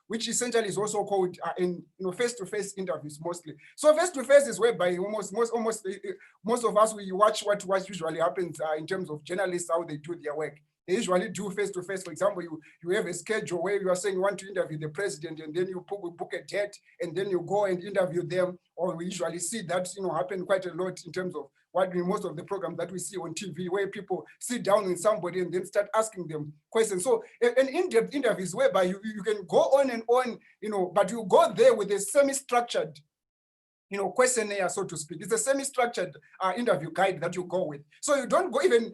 which essentially is also called in face-to-face interviews mostly. So face-to-face is whereby most of us, we watch what usually happens in terms of journalists, how they do their work. They usually do face-to-face. For example, you have a schedule where you are saying you want to interview the president, and then you book a date, and then you go and interview them. Or we usually see that happen quite a lot in terms of most of the programs that we see on TV, where people sit down with somebody and then start asking them questions. So an in-depth interview is whereby you can go on and on, but you go there with a semi-structured questionnaire, so to speak. It's a semi-structured interview guide that you go with. So you don't go even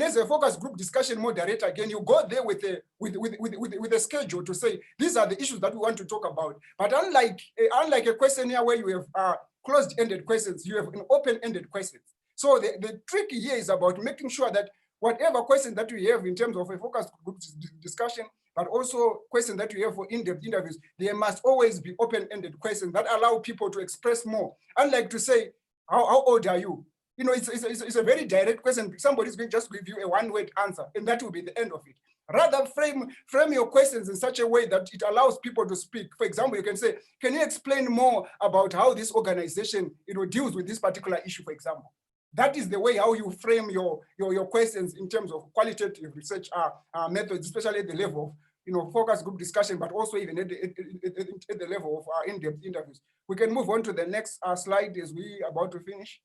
as a focus group discussion moderator. Again, you go there with a schedule to say these are the issues that we want to talk about. But unlike a questionnaire where you have closed-ended questions, you have an open-ended questions. So the trick here is about making sure that whatever question that we have in terms of a focus group discussion, but also questions that you have for in-depth interviews, there must always be open-ended questions that allow people to express more. Unlike to say, how old are you? It's a very direct question. Somebody's going to just give you a one-word answer, and that will be the end of it. Rather, frame your questions in such a way that it allows people to speak. For example, you can say, can you explain more about how this organization deals with this particular issue, for example? That is the way how you frame your questions in terms of qualitative research methods, especially at the level of focus group discussion, but also even at the level of in-depth interviews. We can move on to the next slide as we are about to finish.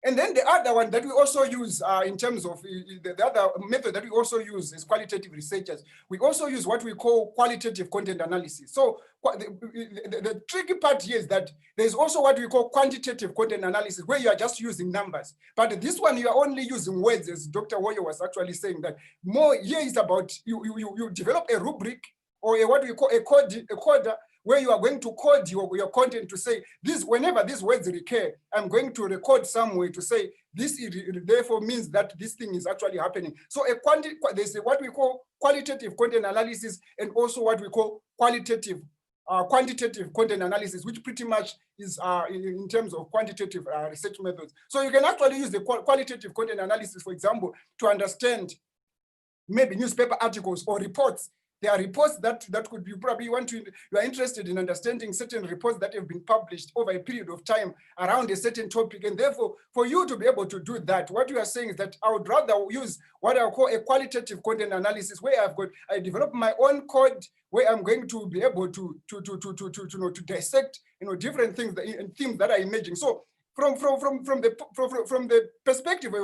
And then the other one that we also use in terms of the other method that we also use as qualitative researchers, we also use what we call qualitative content analysis. So the tricky part here is that there's also what we call quantitative content analysis, where you are just using numbers. But this one, you are only using words, as Dr. Woyo was actually saying, that more here is about you develop a rubric, or what we call a coder, where you are going to code your content to say, this, whenever these words recur, I'm going to record somewhere to say, this therefore means that this thing is actually happening. So there's what we call qualitative content analysis, and also what we call quantitative content analysis, which pretty much is in terms of quantitative research methods. So you can actually use the qualitative content analysis, for example, to understand maybe newspaper articles or reports. There are reports that could be you are interested in understanding certain reports that have been published over a period of time around a certain topic. And therefore, for you to be able to do that, what you are saying is that I would rather use what I call a qualitative content analysis, where I develop my own code, where I'm going to be able to dissect different things and themes that are emerging. So from the perspective of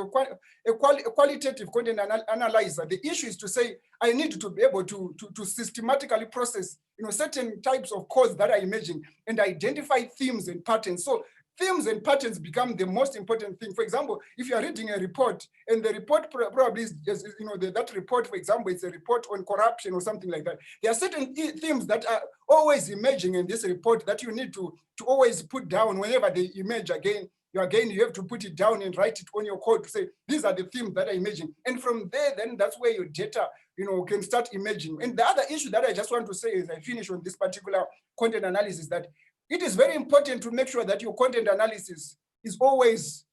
a qualitative content analyzer, the issue is to say, I need to be able to systematically process certain types of codes that are emerging and identify themes and patterns. So themes and patterns become the most important thing. For example, if you are reading a report, and the report probably is, that report, for example, it's a report on corruption or something like that. There are certain themes that are always emerging in this report that you need to always put down. Whenever they emerge again, you have to put it down and write it on your code to say, these are the themes that are emerging. And from there, then that's where your data, can start emerging. And the other issue that I just want to say as I finish on this particular content analysis, that it is very important to make sure that your content analysis is always,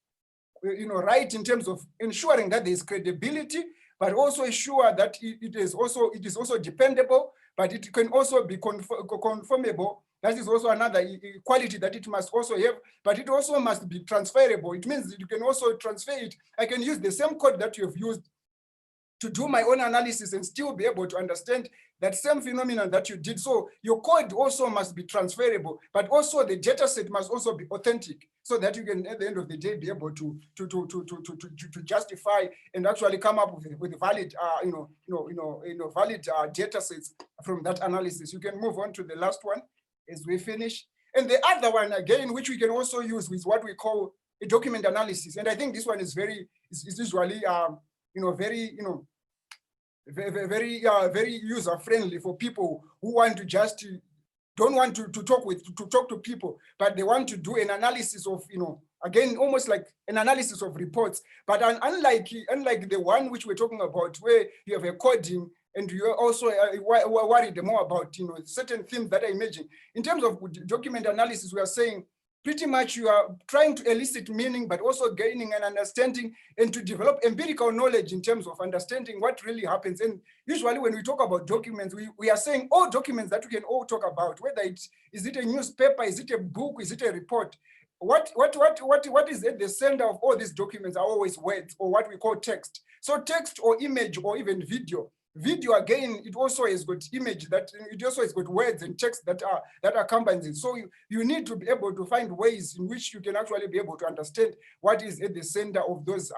right in terms of ensuring that there is credibility, but also ensure that it is also dependable, but it can also be conformable. That is also another quality that it must also have, but it also must be transferable. It means that you can also transfer it. I can use the same code that you have used to do my own analysis and still be able to understand that same phenomenon that you did. So your code also must be transferable, but also the data set must also be authentic, so that you can, at the end of the day, be able to justify and actually come up with valid, valid data sets from that analysis. You can move on to the last one as we finish. And the other one, again, which we can also use, is what we call a document analysis. And I think this one is usually, very user friendly for people who want to just don't want to talk to people, but they want to do an analysis of, again, almost like an analysis of reports. But unlike the one which we're talking about, where you have a coding and you're also worried more about certain themes that I imagine. In terms of document analysis, we are saying pretty much you are trying to elicit meaning, but also gaining an understanding and to develop empirical knowledge in terms of understanding what really happens. And usually when we talk about documents, we are saying all documents that we can all talk about, whether is it a newspaper, is it a book, is it a report? What is at the center of all these documents are always words, or what we call text. So text or image or even video. Video, again, it also has got image, that it also has got words and text that accompanies it. So you need to be able to find ways in which you can actually be able to understand what is at the center of those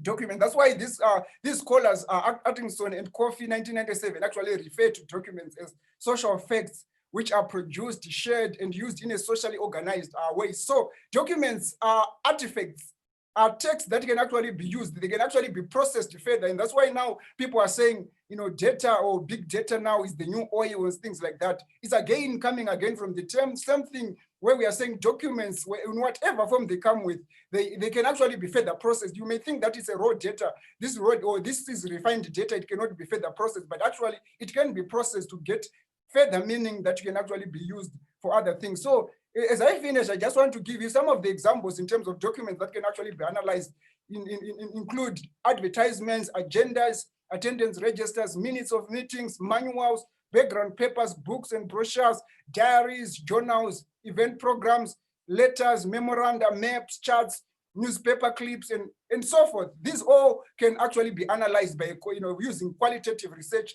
documents. That's why these scholars, Atkinson and Coffey, 1997, actually refer to documents as social facts, which are produced, shared, and used in a socially organized way. So documents are artifacts, are texts that can actually be used. They can actually be processed further. And that's why now people are saying, data or big data now is the new oil and things like that. It's again coming again from the term, something where we are saying documents, in whatever form they come with, they can actually be further processed. You may think that it's a raw data, this is refined data, it cannot be further processed, but actually it can be processed to get further meaning that can actually be used for other things. So as I finish, I just want to give you some of the examples in terms of documents that can actually be analyzed, include advertisements, agendas, attendance registers, minutes of meetings, manuals, background papers, books and brochures, diaries, journals, event programs, letters, memoranda, maps, charts, newspaper clips, and so forth. These all can actually be analyzed by using qualitative research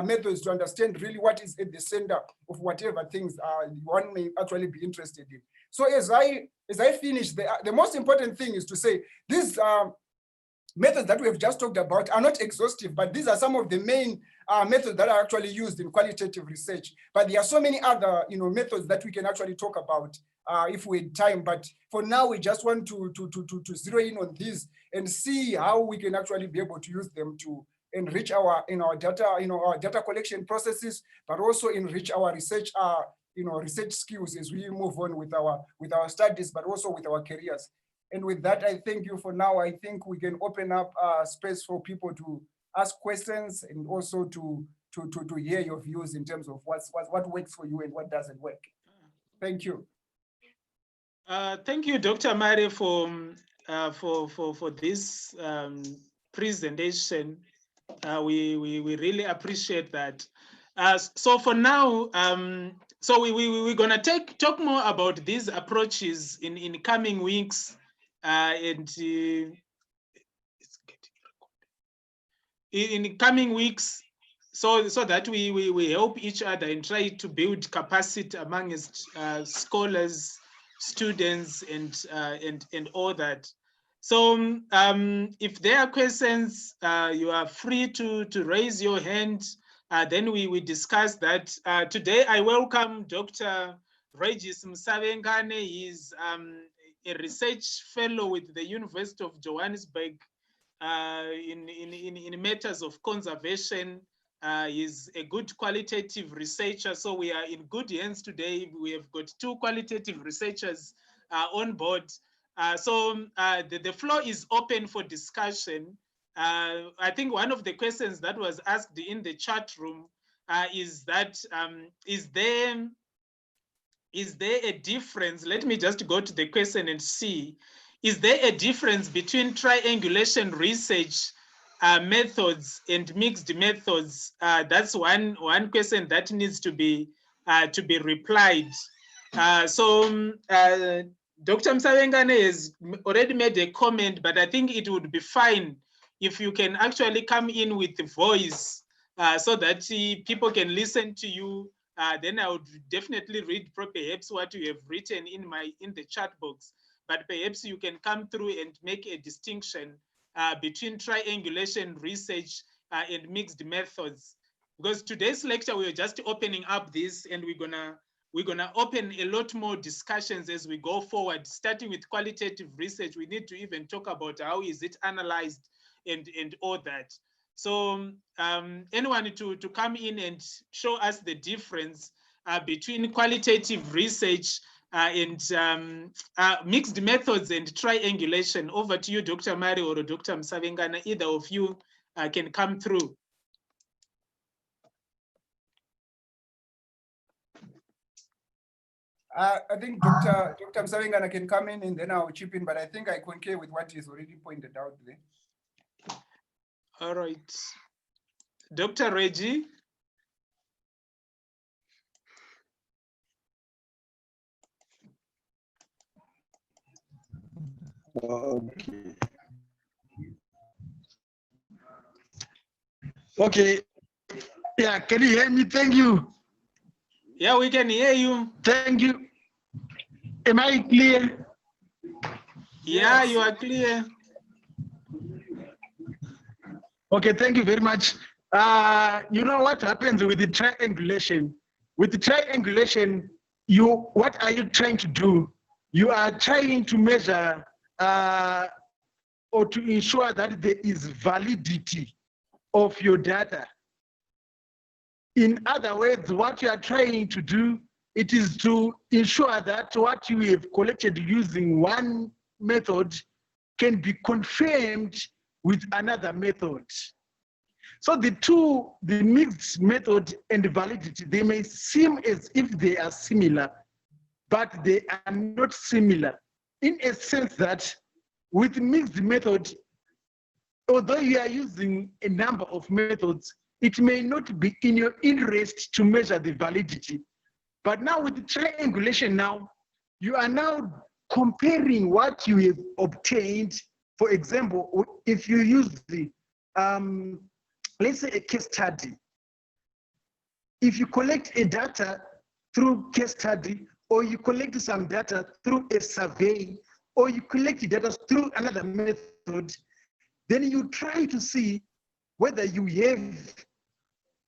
methods to understand really what is at the center of whatever things one may actually be interested in. So as I finish, the most important thing is to say these methods that we have just talked about are not exhaustive, but these are some of the main methods that are actually used in qualitative research. But there are so many other methods that we can actually talk about if we had time. But for now, we just want to zero in on these and see how we can actually be able to use them to enrich our data collection processes, but also enrich our research research skills as we move on with our studies, but also with our careers. And with that, I thank you for now. I think we can open up space for people to ask questions and also to hear your views in terms of what works for you and what doesn't work. Thank you. Thank you, Dr. Mare, for this presentation. We really appreciate that. So for now, so we're gonna talk more about these approaches in coming weeks, and in coming weeks, so that we help each other and try to build capacity amongst scholars, students, and all that. So if there are questions, you are free to raise your hand. Then we discuss that. Today, I welcome Dr. Regis Msavengane. He's a research fellow with the University of Johannesburg in matters of conservation. He's a good qualitative researcher, so we are in good hands today. We have got two qualitative researchers on board. So the floor is open for discussion. I think one of the questions that was asked in the chat room is that, is there a difference? Let me just go to the question and see. Is there a difference between triangulation research methods and mixed methods? That's one question that needs to be replied. Dr. Msavengane has already made a comment, but I think it would be fine if you can actually come in with the voice so that people can listen to you, then I would definitely read perhaps what you have written in the chat box. But perhaps you can come through and make a distinction between triangulation research and mixed methods. Because today's lecture, we're just opening up this, and we're gonna open a lot more discussions as we go forward, starting with qualitative research. We need to even talk about how is it analyzed and all that. So anyone to come in and show us the difference between qualitative research and mixed methods and triangulation. Over to you, Dr. Mari or Dr. Msavengana. Either of you can come through. I think Dr. Msavengana can come in and then I'll chip in, but I think I concur with what is already pointed out there. All right. Dr. Reggie. Okay. Okay. Yeah, can you hear me? Thank you. Yeah, we can hear you. Thank you. Am I clear? Yeah, you are clear. Okay, thank you very much. You know what happens with the triangulation? With the triangulation, what are you trying to do? You are trying to measure or to ensure that there is validity of your data. In other words, what you are trying to do, it is to ensure that what you have collected using one method can be confirmed with another method. So the mixed method and the validity, they may seem as if they are similar, but they are not similar in a sense that with mixed method, although you are using a number of methods, it may not be in your interest to measure the validity. But now with the triangulation now, you are now comparing what you have obtained. For example, if you use the, let's say a case study. If you collect a data through case study, or you collect some data through a survey, or you collect data through another method, then you try to see whether you have,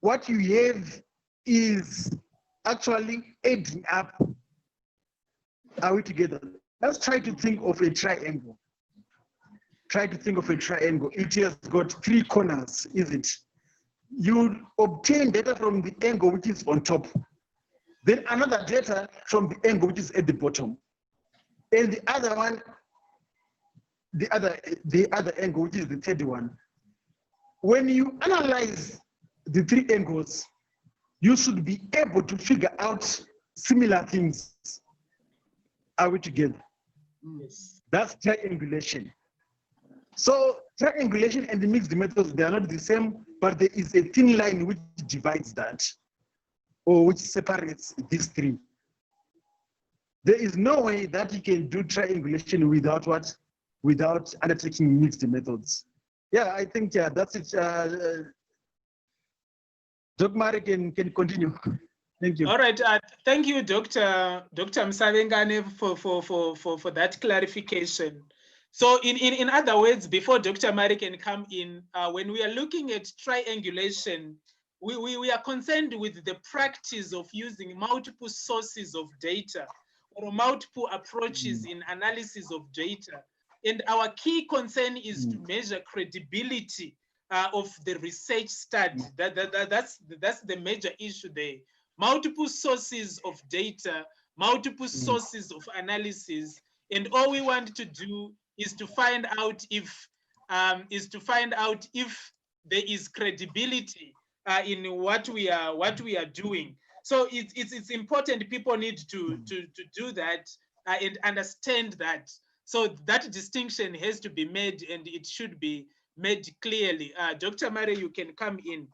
what you have is actually adding up. Are we together? Let's try to think of a triangle. Try to think of a triangle. It has got three corners, is it? You obtain data from the angle which is on top, then another data from the angle which is at the bottom, and the other one, the other angle, which is the third one. When you analyze the three angles, you should be able to figure out similar things. Are we together? Yes. That's triangulation. So triangulation and the mixed methods, they are not the same, but there is a thin line which divides that, or which separates these three. There is no way that you can do triangulation without what? Without undertaking mixed methods. Yeah, I think that's it. Dr. Mari can continue. Thank you. All right. Thank you, Dr. Msavengane, for that clarification. So in other words, before Dr. Mari can come in, when we are looking at triangulation, we are concerned with the practice of using multiple sources of data or multiple approaches in analysis of data. And our key concern is to measure credibility of the research study. That's the major issue there. Multiple sources of data, multiple sources of analysis, and all we want to do is to find out if there is credibility in what we are doing. So it's important. People need to do that and understand that. So that distinction has to be made, and it should be made clearly. Dr. Mari, you can come in.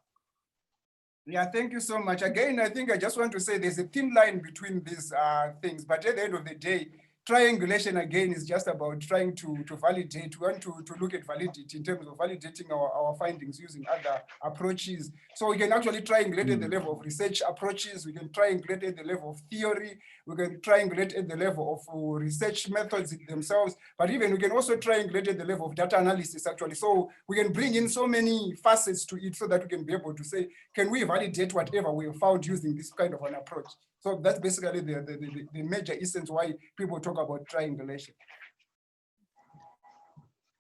Yeah, thank you so much. Again, I think I just want to say there's a thin line between these things, but at the end of the day, triangulation again is just about trying to validate. We want to look at validity in terms of validating our findings using other approaches. So we can actually triangulate at the level of research approaches. We can triangulate at the level of theory. We can triangulate at the level of research methods themselves. But even we can also triangulate at the level of data analysis, actually. So we can bring in so many facets to it so that we can be able to say, can we validate whatever we have found using this kind of an approach? So that's basically the major essence why people talk about triangulation.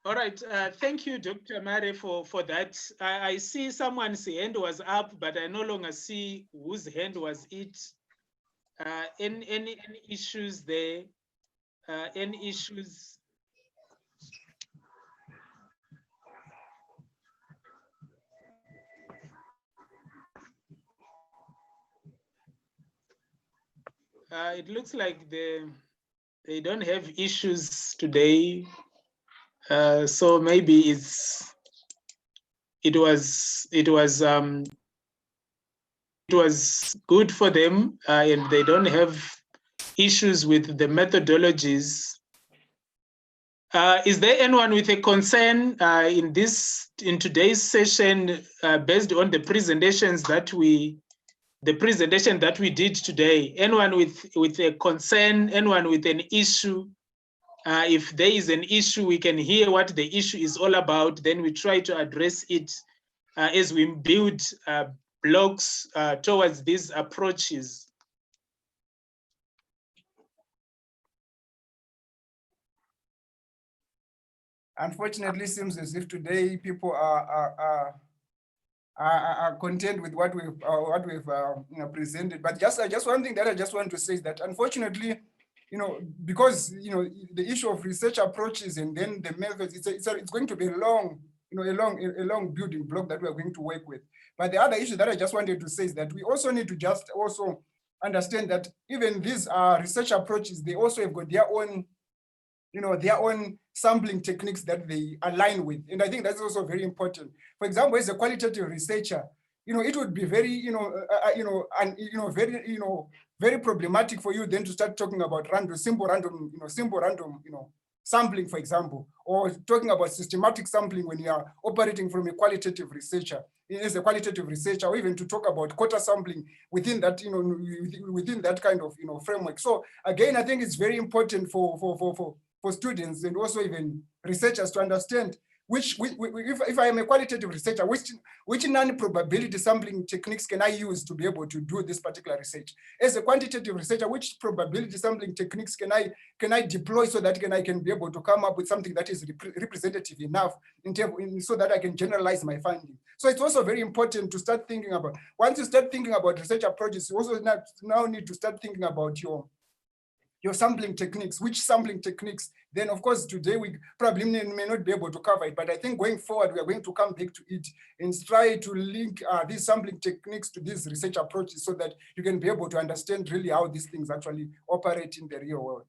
All right, thank you, Dr. Mare, for that. I see someone's hand was up, but I no longer see whose hand was it. Any issues there? Any issues? It looks like they don't have issues today. So maybe it was good for them, and they don't have issues with the methodologies. Is there anyone with a concern in today's session based on the presentation that we did today? Anyone with a concern? Anyone with an issue? If there is an issue, we can hear what the issue is all about. Then we try to address it as we build blocks towards these approaches. Unfortunately, it seems as if today people are content with what we've presented. But just one thing that I just want to say is that unfortunately, because the issue of research approaches and then the methods, it's going to be a long building block that we're going to work with. But the other issue that I just wanted to say is that we also need to just also understand that even these research approaches, they also have got their own sampling techniques that they align with. And I think that's also very important. For example, as a qualitative researcher, it would be very, very problematic for you then to start talking about simple random sampling, for example, or talking about systematic sampling when you are operating from a qualitative researcher, as a qualitative researcher, or even to talk about quota sampling within that, within that kind of, framework. So again, I think it's very important for students and also even researchers to understand if I am a qualitative researcher, which non-probability sampling techniques can I use to be able to do this particular research? As a quantitative researcher, which probability sampling techniques can I deploy so that I can be able to come up with something that is representative enough so that I can generalize my finding? So it's also very important to start thinking about, once you start thinking about research approaches, you also now need to start thinking about your sampling techniques, which sampling techniques. Then of course, today we probably may not be able to cover it, but I think going forward, we are going to come back to it and try to link these sampling techniques to these research approaches so that you can be able to understand really how these things actually operate in the real world.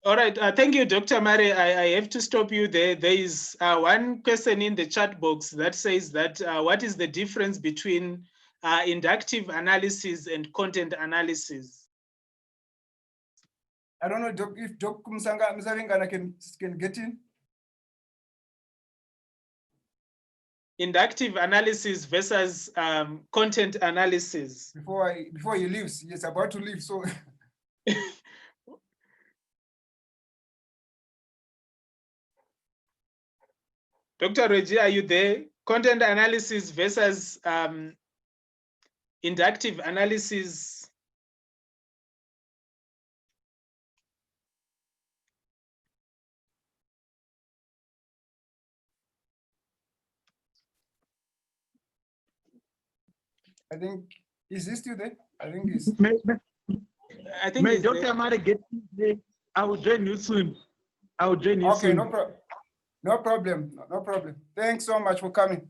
All right, thank you, Dr. Mare. I have to stop you there. There is one question in the chat box that says that what is the difference between inductive analysis and content analysis? I don't know if Doc Msavengana can get in. Inductive analysis versus content analysis. Before he leaves, he's about to leave. So Dr. Reggie, are you there? Content analysis versus inductive analysis. I think, is he still there? I think he's. I think May Dr. Mare get there. I will join you soon. I will join you soon. Okay, no problem. Thanks so much for coming.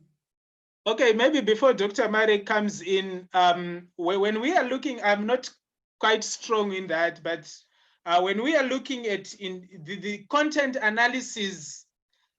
Okay, maybe before Dr. Mare comes in, when we are looking, I'm not quite strong in that, but when we are looking at the content analysis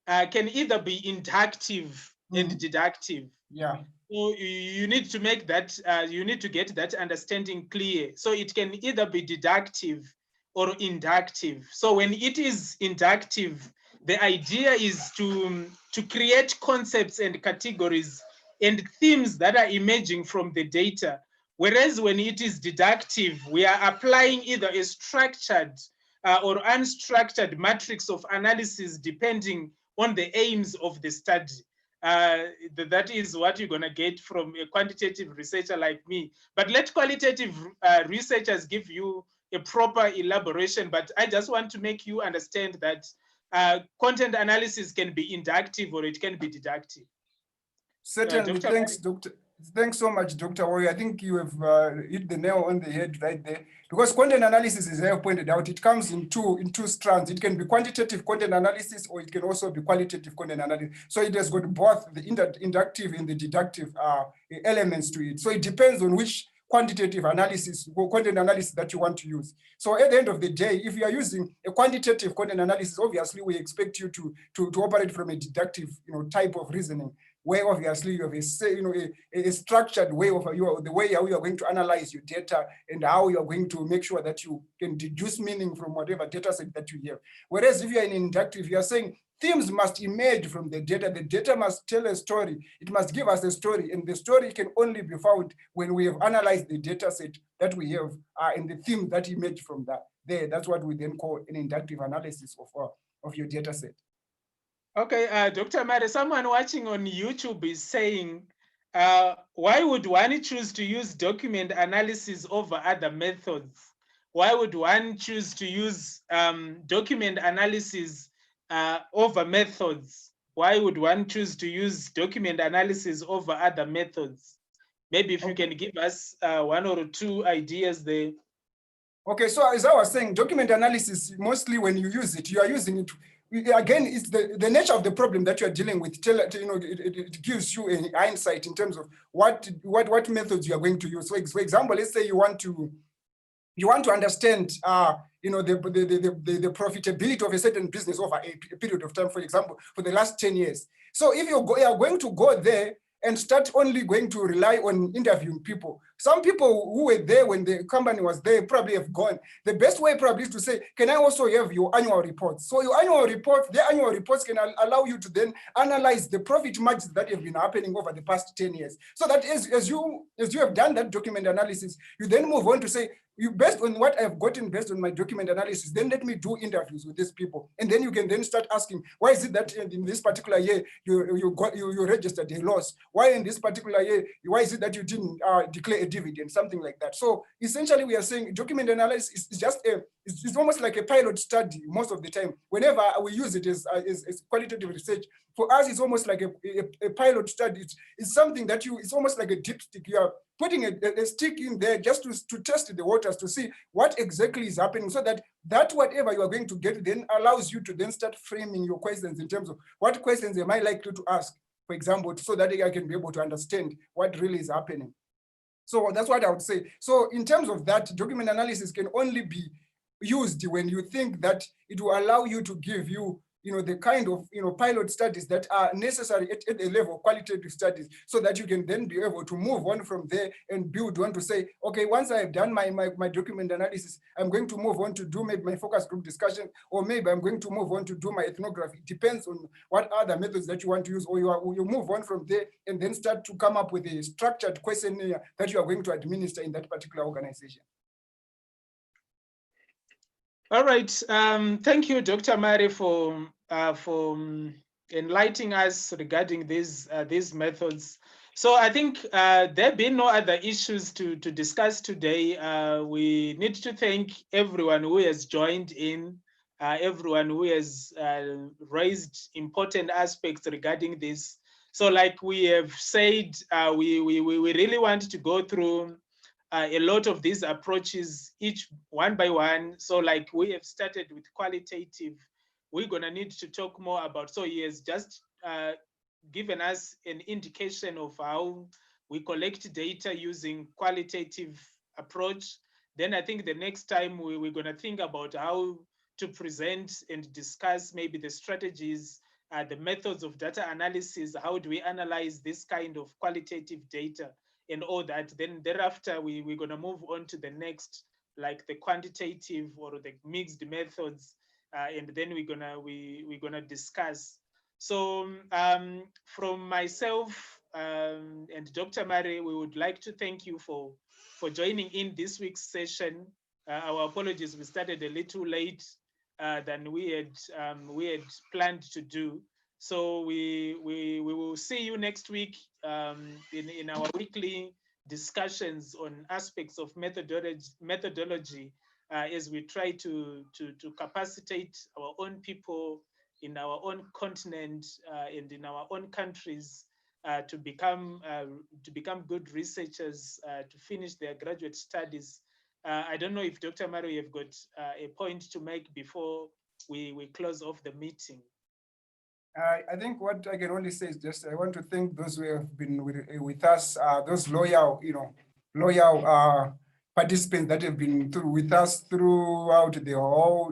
can either be inductive and deductive. Yeah. So you need to make that, you need to get that understanding clear. So it can either be deductive or inductive. So when it is inductive, the idea is to create concepts and categories and themes that are emerging from the data. Whereas when it is deductive, we are applying either a structured or unstructured matrix of analysis depending on the aims of the study. That is what you're going to get from a quantitative researcher like me. But let qualitative researchers give you a proper elaboration. But I just want to make you understand that content analysis can be inductive or it can be deductive. Certainly, Dr. thanks, Doctor. Thanks so much, Dr. Warrior. I think you have hit the nail on the head right there. Because content analysis, as I pointed out, it comes in two strands. It can be quantitative content analysis, or it can also be qualitative content analysis. So it has got both the inductive and the deductive elements to it. So it depends on which quantitative analysis or content analysis that you want to use. So at the end of the day, if you are using a quantitative content analysis, obviously we expect you to operate from a deductive type of reasoning, where obviously you have a structured way of the way how you are going to analyze your data and how you are going to make sure that you can deduce meaning from whatever data set that you have. Whereas if you are in inductive, you are saying themes must emerge from the data must tell a story, it must give us a story, and the story can only be found when we have analyzed the data set that we have and the themes that emerge from that. That's what we then call an inductive analysis of your data set. Okay, Dr. Mare, someone watching on YouTube is saying, why would one choose to use document analysis over other methods? Why would one choose to use document analysis over methods? Why would one choose to use document analysis over other methods? Maybe if you can give us one or two ideas there. Okay, so as I was saying, document analysis, mostly when you use it, you are using it. Again, it's the nature of the problem that you are dealing with. It gives you an insight in terms of what methods you are going to use. So, for example, let's say you want to understand, the profitability of a certain business over a period of time. For example, for the last 10 years. So, if you are going to go there and start only going to rely on interviewing people. Some people who were there when the company was there probably have gone. The best way probably is to say, can I also have your annual reports? So your annual reports, the annual reports can allow you to then analyze the profit margins that have been happening over the past 10 years. So that as you have done that document analysis, you then move on to say, based on what I've gotten, based on my document analysis, then let me do interviews with these people. And then you can then start asking, why is it that in this particular year, you registered a loss? Why in this particular year, why is it that you didn't declare a dividend, something like that? So essentially we are saying document analysis is just it's almost like a pilot study most of the time. Whenever we use it as qualitative research, for us, it's almost like a pilot study. It's something that it's almost like a dipstick. You are putting a stick in there just to test the waters to see what exactly is happening, so that whatever you are going to get then allows you to then start framing your questions in terms of what questions am I likely to ask, for example, so that I can be able to understand what really is happening. So that's what I would say. So in terms of that, document analysis can only be used when you think that it will allow you to give you the kind of pilot studies that are necessary at the level of qualitative studies, so that you can then be able to move on from there and build on to say, okay, once I have done my document analysis, I'm going to move on to do maybe my focus group discussion, or maybe I'm going to move on to do my ethnography. It depends on what other methods that you want to use, or you move on from there and then start to come up with a structured questionnaire that you are going to administer in that particular organization. All right. Thank you, Dr. Mare, for enlightening us regarding these methods. So I think there have been no other issues to discuss today. We need to thank everyone who has joined in, everyone who has raised important aspects regarding this. So like we have said, we really want to go through a lot of these approaches, each one by one. So like we have started with qualitative, we're gonna need to talk more about, so he has just given us an indication of how we collect data using qualitative approach. Then I think the next time we're gonna think about how to present and discuss maybe the strategies, the methods of data analysis, how do we analyze this kind of qualitative data and all that. Then thereafter, we're going to move on to the next like the quantitative or the mixed methods, and then we're gonna discuss. So from myself and Dr. Murray, we would like to thank you for joining in this week's session. Our apologies, we started a little late than we had planned to do. So we will see you next week in our weekly discussions on aspects of methodology as we try to capacitate our own people in our own continent and in our own countries to become good researchers, to finish their graduate studies. I don't know if Dr. Murray, you've got a point to make before we close off the meeting. I think what I can only say is just I want to thank those who have been with us, those loyal participants that have been with us throughout the whole,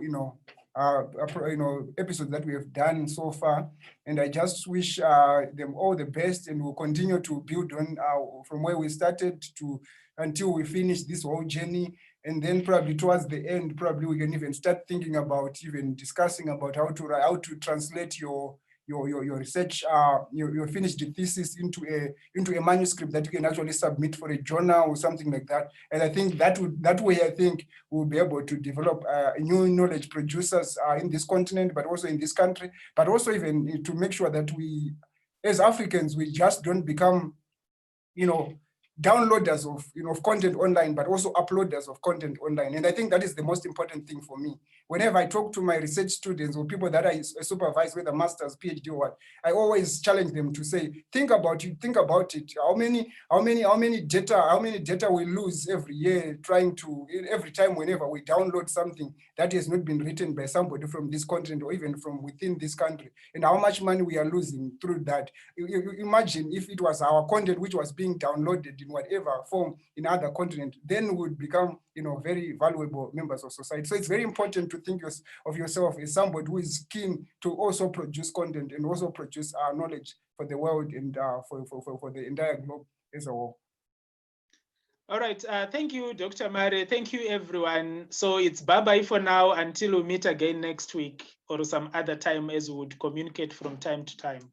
episodes that we have done so far. And I just wish them all the best, and we'll continue to build on from where we started to until we finish this whole journey. And then probably towards the end, probably we can even start thinking about even discussing about how to translate your research, your finished thesis into a manuscript that you can actually submit for a journal or something like that. And I think that way I think we'll be able to develop new knowledge producers in this continent, but also in this country, but also even to make sure that we, as Africans, we just don't become, downloaders of content online, but also uploaders of content online. And I think that is the most important thing for me. Whenever I talk to my research students or people that I supervise, whether master's, PhD, or what, I always challenge them to say, think about it. How many data we lose every year every time whenever we download something that has not been written by somebody from this continent or even from within this country, and how much money we are losing through that. You imagine if it was our content which was being downloaded in whatever form in other continents, then we would become, very valuable members of society. So it's very important to think of yourself as somebody who is keen to also produce content and also produce knowledge for the world and for the entire globe as a whole. All right, thank you, Dr. Murray. Thank you, everyone. So it's bye-bye for now until we meet again next week or some other time as we would communicate from time to time.